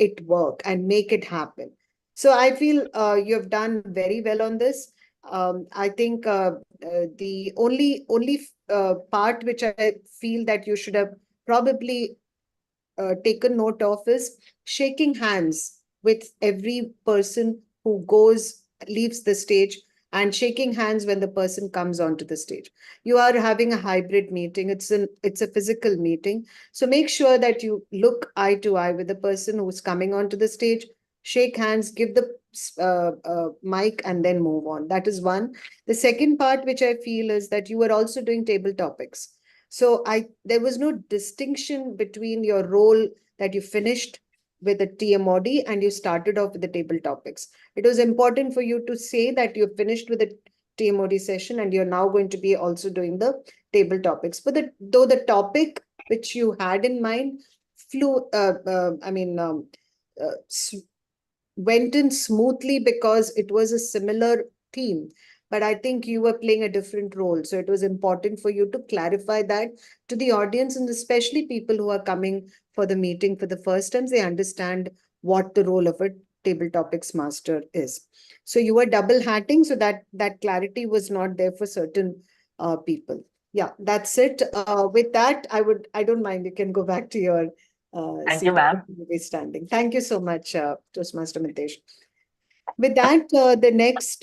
it work and make it happen. So I feel you have done very well on this. I think the only part which I feel that you should have probably taken note of is shaking hands with every person who leaves the stage, and shaking hands when the person comes onto the stage. You are having a hybrid meeting. It's a physical meeting. So make sure that you look eye to eye with the person who's coming onto the stage, shake hands, give the mic, and then move on. That is one. The second part, which I feel, is that you were also doing table topics. So there was no distinction between your role that you finished with the TMOD and you started off with the table topics. It was important for you to say that you finished with the TMOD session and you're now going to be also doing the table topics. But though the topic which you had in mind went in smoothly because it was a similar theme, but I think you were playing a different role. So it was important for you to clarify that to the audience, and especially people who are coming for the meeting for the first time, they understand what the role of a table topics master is. So you were double hatting, so that clarity was not there for certain people. Yeah, that's it. With that, I don't mind. You can go back to your Thank you, seat. ma'am. You be standing. Thank you so much, Toastmaster Mitesh. With that, the next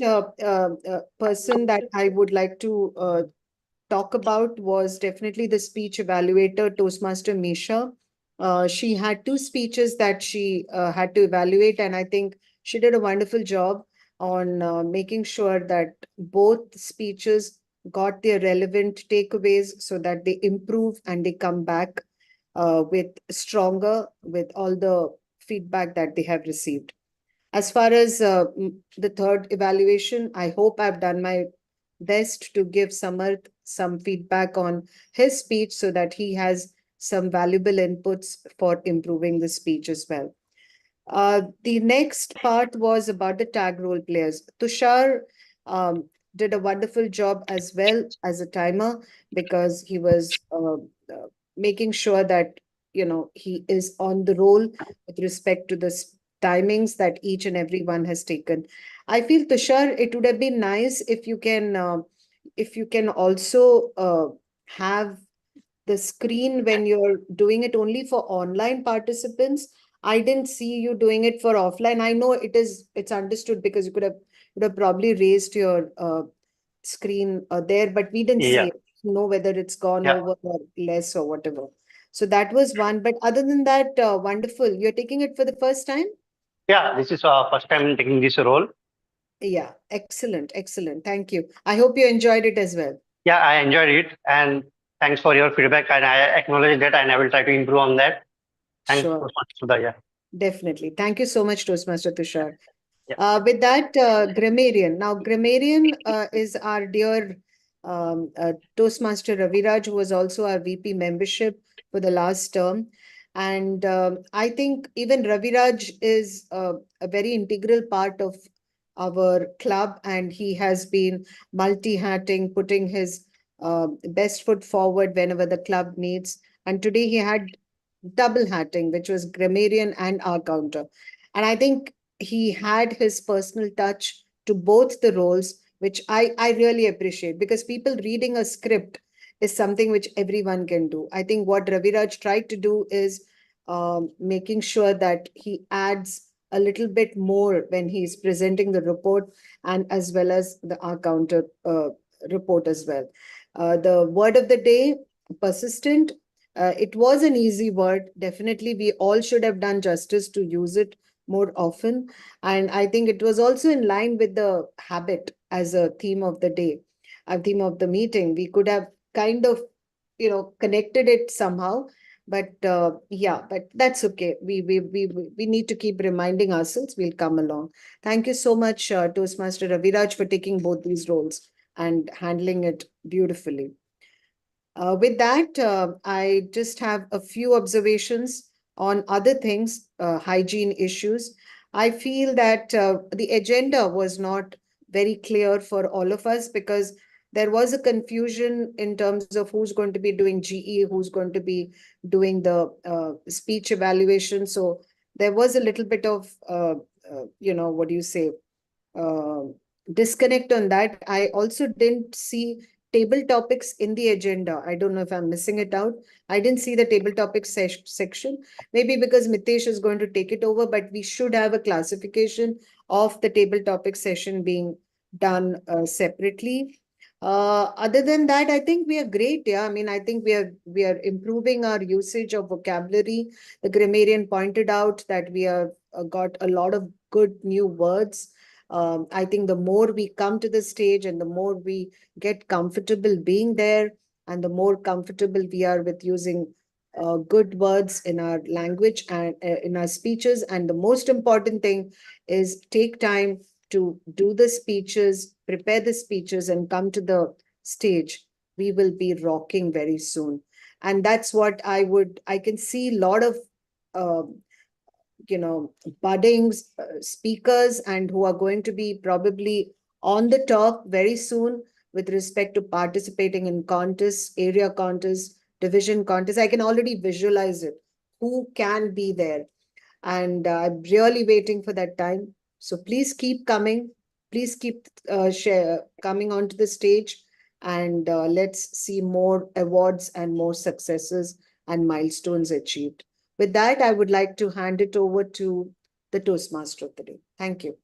person that I would like to talk about was definitely the speech evaluator, Toastmaster Misha. She had two speeches that she had to evaluate, and I think she did a wonderful job on making sure that both speeches got their relevant takeaways so that they improve and they come back with all the feedback that they have received. As far as the third evaluation, I hope I've done my best to give Samarth some feedback on his speech so that he has some valuable inputs for improving the speech as well. The next part was about the tag role players. Tushar did a wonderful job as well as a timer, because he was making sure that he is on the roll with respect to the timings that each and every one has taken. I feel, Tushar, it would have been nice if you can also have the screen when you're doing it only for online participants. I didn't see you doing it for offline. I know it's understood because you would have probably raised your screen there, but we didn't see Yeah, it. Know whether it's gone yeah, over or less or whatever. So that was one. But other than that, wonderful. You're taking it for the first time? yeah. This is first time taking this role. Yeah, excellent, excellent. Thank you. I hope you enjoyed it as well. Yeah, I enjoyed it, and thanks for your feedback. And I acknowledge that, and I will try to improve on that. Thanks so Sure, much, Sudha. Yeah, definitely. Thank you so much, Toastmaster Tushar. yeah. With that, Grammarian. Now, Grammarian is our dear Toastmaster Raviraj, who was also our VP membership for the last term. And I think even Raviraj is a very integral part of our club, and he has been multi-hatting, putting his best foot forward whenever the club needs. And today he had double hatting, which was grammarian and our counter. And I think he had his personal touch to both the roles which I really appreciate, because people reading a script is something which everyone can do. I think what Raviraj tried to do is making sure that he adds a little bit more when he's presenting the report, and as well as the our counter report as well. The word of the day, persistent. It was an easy word. Definitely, we all should have done justice to use it more often. And I think it was also in line with the habit as a theme of the day, a theme of the meeting. We could have kind of, connected it somehow. But yeah, but that's okay. We need to keep reminding ourselves. We'll come along. Thank you so much, Toastmaster Raviraj, for taking both these roles and handling it beautifully. With that, I just have a few observations on other things, hygiene issues. I feel that the agenda was not very clear for all of us, because there was a confusion in terms of who's going to be doing GE, who's going to be doing the speech evaluation. So there was a little bit of, what do you say, uh, disconnect on that. I also didn't see table topics in the agenda. I don't know if I'm missing it out. I didn't see the table topics section. Maybe because Mitesh is going to take it over, but we should have a classification of the table topic session being done separately. Other than that, I think we are great. Yeah, I mean, I think we are improving our usage of vocabulary. The grammarian pointed out that we have got a lot of good new words. I think the more we come to the stage and the more we get comfortable being there, and the more comfortable we are with using good words in our language and in our speeches. And the most important thing is take time to do the speeches, prepare the speeches, and come to the stage. We will be rocking very soon. And that's what I can see a lot of um, budding speakers, and who are going to be probably on the top very soon with respect to participating in contests, area contests, division contests. I can already visualize it. Who can be there? And I'm really waiting for that time. So please keep coming. Please keep coming onto the stage, and let's see more awards and more successes and milestones achieved. With that, I would like to hand it over to the Toastmaster of the day. Thank you.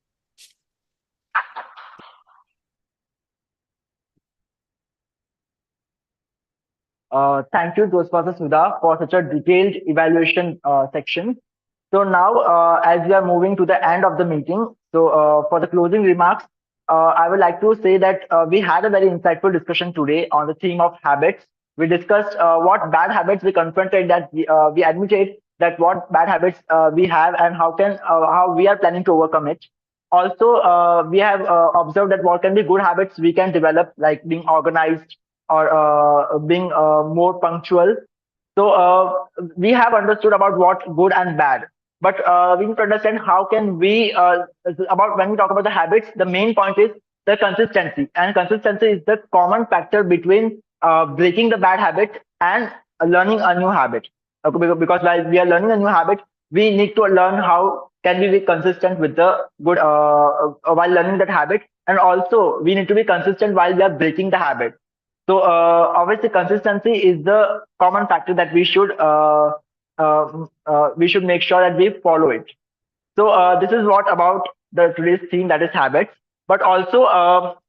Thank you, Toastmaster Sudha, for such a detailed evaluation section. So now, as we are moving to the end of the meeting, so for the closing remarks, I would like to say that we had a very insightful discussion today on the theme of habits. We discussed what bad habits we confronted, that we admitted that what bad habits we have, and how we are planning to overcome it. Also, we have observed that what can be good habits we can develop, like being organized or being more punctual. So we have understood about what good and bad, but we need to understand how can we about when we talk about the habits. The main point is the consistency, and consistency is the common factor between breaking the bad habit and learning a new habit. Okay, because while we are learning a new habit, we need to learn how can we be consistent with the good while learning that habit, and also we need to be consistent while we are breaking the habit. So obviously, consistency is the common factor that we should make sure that we follow it. So this is what about the today's theme, that is habits. But also,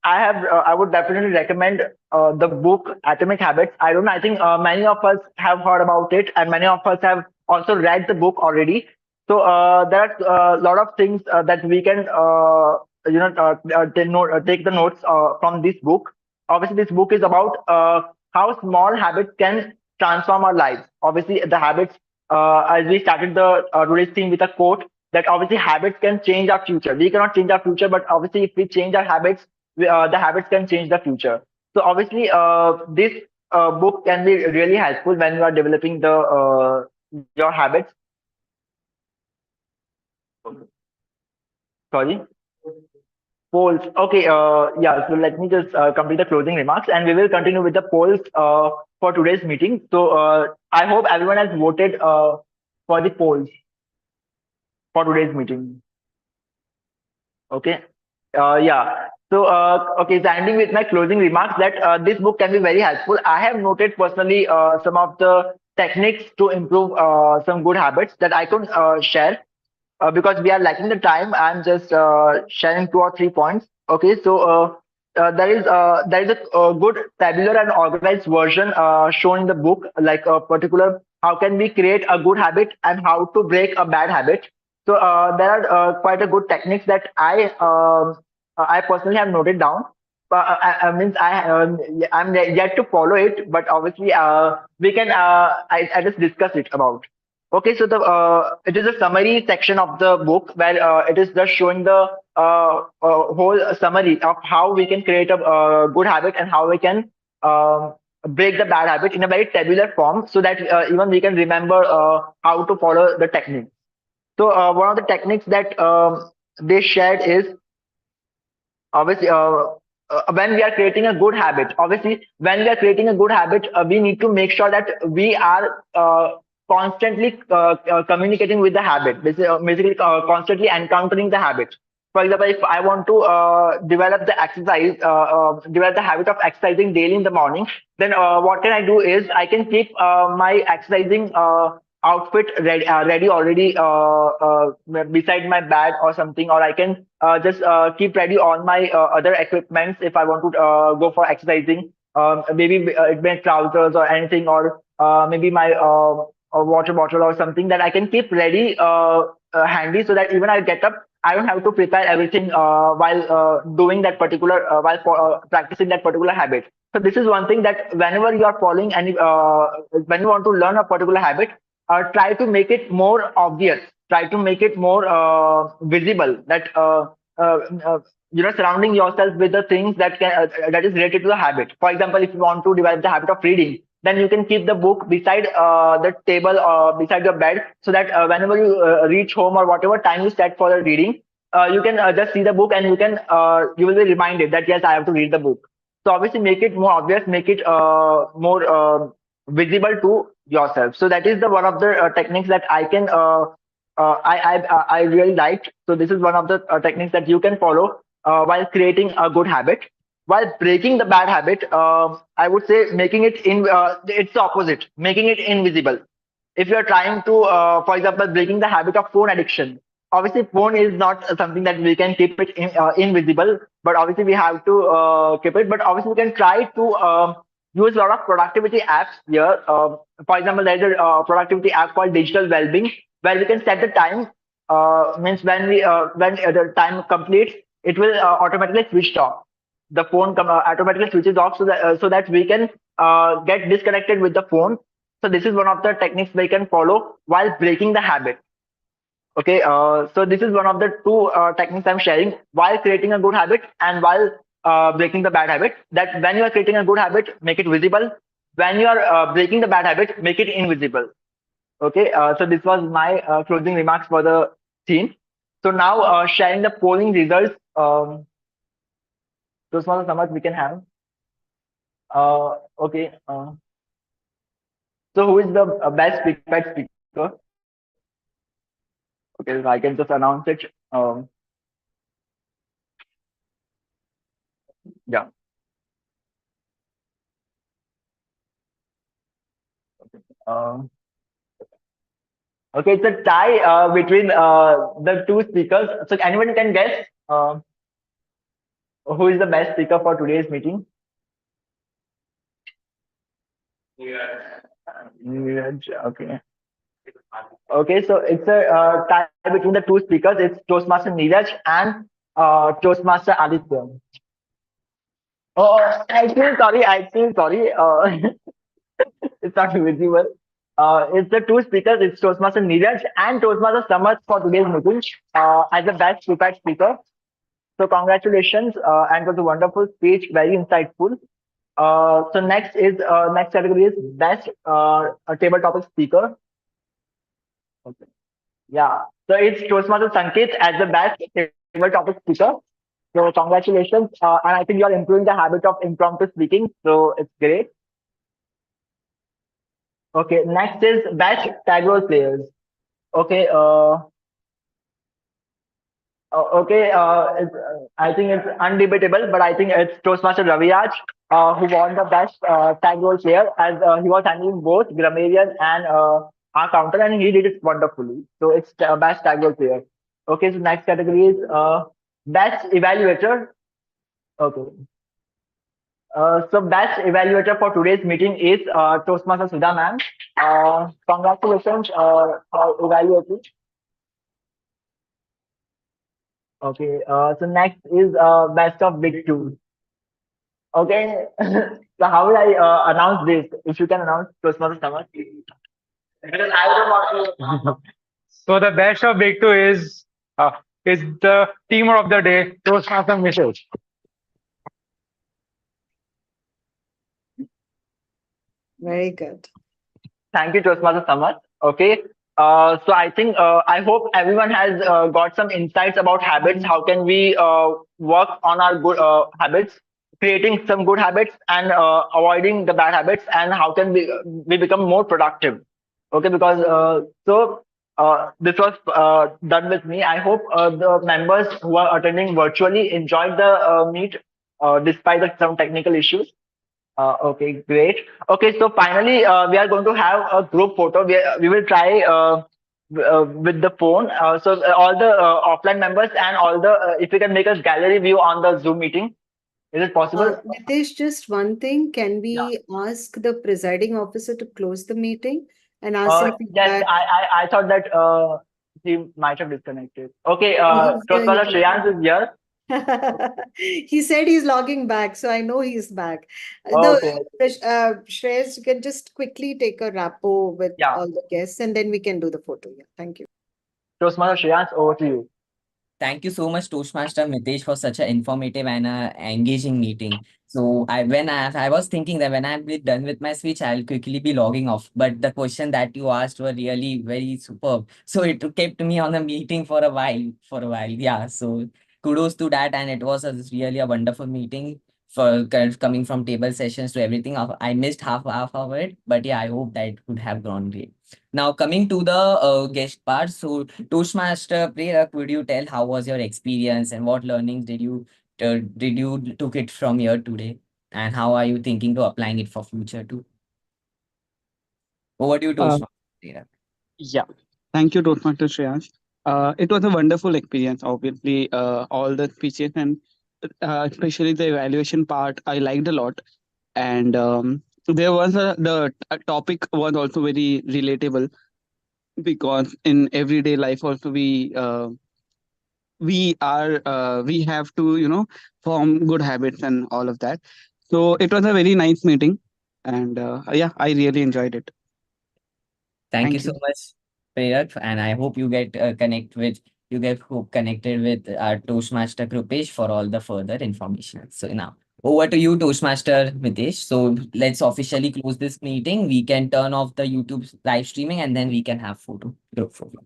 I would definitely recommend the book Atomic Habits. I don't know. I think many of us have heard about it, and many of us have also read the book already. So there are a lot of things that we can take the notes from this book. Obviously, this book is about how small habits can transform our lives. Obviously, the habits, as we started the today's theme with a quote, that obviously habits can change our future. We cannot change our future, but obviously if we change our habits, the habits can change the future. So obviously, this book can be really helpful when you are developing your habits. Sorry. Polls. Okay. Yeah. So let me just complete the closing remarks, and we will continue with the polls for today's meeting. So I hope everyone has voted for the polls for today's meeting. Okay. Yeah. So, okay, so ending with my closing remarks that this book can be very helpful. I have noted personally some of the techniques to improve some good habits that I could share. Because we are lacking the time, I'm just sharing 2 or 3 points. Okay, so there is a good tabular and organized version shown in the book, like a particular how can we create a good habit and how to break a bad habit. So there are quite a good techniques that I personally have noted down. I means I'm yet to follow it, but obviously we can I just discuss it about. Okay, so the it is a summary section of the book where it is just showing the whole summary of how we can create a good habit and how we can break the bad habit in a very tabular form, so that even we can remember how to follow the technique. So one of the techniques that they shared is obviously when we are creating a good habit, obviously when we are creating a good habit, we need to make sure that we are constantly communicating with the habit, basically constantly encountering the habit. For example, if I want to develop the exercise, develop the habit of exercising daily in the morning, then what can I do is I can keep my exercising outfit ready already beside my bed or something, or I can just keep ready all my other equipments if I want to go for exercising. Maybe it may trousers or anything, or maybe my a water bottle or something that I can keep ready handy, so that even I get up, I don't have to prepare everything while doing that particular practicing that particular habit. So this is one thing that whenever you are following any when you want to learn a particular habit, try to make it more obvious, try to make it more visible, that uh, uh, surrounding yourself with the things that can that is related to the habit. For example, if you want to develop the habit of reading, then you can keep the book beside the table or beside your bed, so that whenever you reach home or whatever time you set for the reading, you can just see the book, and you will be reminded that yes, I have to read the book. So obviously make it more obvious, make it more visible to yourself. So that is the one of the techniques that I really liked. So this is one of the techniques that you can follow while creating a good habit. While breaking the bad habit, I would say making it in it's the opposite, making it invisible. If you're trying to, for example, breaking the habit of phone addiction, obviously phone is not something that we can keep it invisible, but obviously we have to keep it. But obviously we can try to use a lot of productivity apps here. For example, there's a productivity app called Digital Wellbeing, where we can set the time. Means when the time completes, it will automatically switch off. The phone automatically switches off, so that we can get disconnected with the phone. So this is one of the techniques we can follow while breaking the habit. Okay, so this is one of the two techniques I'm sharing while creating a good habit and while breaking the bad habit. That when you are creating a good habit, make it visible. When you are breaking the bad habit, make it invisible. Okay, so this was my closing remarks for the theme. So now sharing the polling results. Those were the summers we can have. Okay. So who is the best prepared speaker? Okay, so I can just announce it. Yeah. Um, okay, it's a tie between the two speakers. So anyone can guess who is the best speaker for today's meeting? Neeraj, okay. Okay, so it's a tie between the two speakers. It's Toastmaster Neeraj and Toastmaster Aditya. Oh, I feel sorry. I feel sorry. It's not visible. It's the two speakers. It's Toastmaster Neeraj and Toastmaster Samarth for today's meeting as the best prepared speaker. So congratulations, and it was a wonderful speech, very insightful. So next category is best a table topic speaker. Okay. Yeah. So it's Toastmaster Sanket as the best table topic speaker. So congratulations, and I think you are improving the habit of impromptu speaking. So it's great. Okay. Next is best tag role players. Okay. Okay, I think it's undebatable, but I think it's Toastmaster Raviraj who won the best tag role player as he was handling both grammarian and our counter, and he did it wonderfully. So it's best tag role player. Okay, so next category is best evaluator. Okay. So best evaluator for today's meeting is Toastmaster Sudha ma'am. Congratulations for evaluating. Okay, so next is best of big two. Okay, so how will I announce this? If you can announce Toastmaster Samar. Because I don't want to. So the best of big two is the teamer of the day, Toastmaster Mitesh. Very good. Thank you, Toastmaster Samar. Okay. So I think I hope everyone has got some insights about habits. How can we work on our good habits, creating some good habits and avoiding the bad habits, and how can we become more productive? Okay, because this was done with me. I hope the members who are attending virtually enjoyed the meet despite some technical issues. Okay, great. Okay, so finally, we are going to have a group photo. We will try with the phone. So all the offline members and all the, if we can make a gallery view on the Zoom meeting, is it possible? Nitesh, just one thing. Can Yeah. we ask the presiding officer to close the meeting and ask him Yes, feedback? I thought that he might have disconnected. Okay, He's here, Toastmaster Shreyans is here. he said he's logging back, so I know he's back. Okay, Shreyas, you can just quickly take a rapport with yeah. all the guests and then we can do the photo. Yeah, thank you. Toastmaster Shreyans, over to you. Thank you so much, Toastmaster Mitesh, for such an informative and engaging meeting. So I was thinking that when I'm done with my speech, I'll quickly be logging off. But the question that you asked were really very superb. So it kept me on the meeting for a while. Yeah. So kudos to that, and it was really a wonderful meeting for coming from table sessions to everything. I missed half of it, but yeah, I hope that it could have gone great. Now coming to the guest part, so Toastmaster Prerak, would you tell how was your experience and what learnings did you took it from here today, and how are you thinking to applying it for future too? Over to you, Uh, Toastmaster Prerak. yeah. Thank you, Toastmaster Shreyas. It was a wonderful experience. Obviously, all the speeches and especially the evaluation part, I liked a lot. And there was a topic was also very relatable because in everyday life also we have to form good habits and all of that. So it was a very nice meeting, and yeah, I really enjoyed it. Thank you Thank so you. much, Prerak, and I hope you get connected with our Toastmaster Krupesh for all the further information. So now over to you, Toastmaster Mitesh. So let's officially close this meeting. We can turn off the YouTube live streaming and then we can have group photo.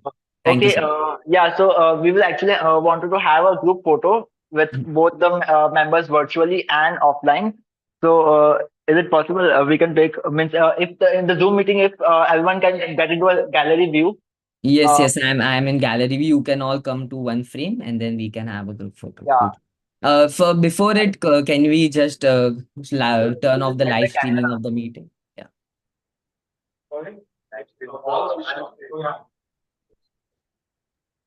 Thank you Okay, so much. yeah, so we will actually wanted to have a group photo with both the members virtually and offline. So is it possible we can take, means if in the Zoom meeting, if everyone can get into a gallery view? Yes, Uh, yes, I'm in gallery view. You can all come to one frame and then we can have a group photo. yeah. Good. For before it, can we just turn off the Get the live streaming camera. of the meeting? Yeah. Sorry?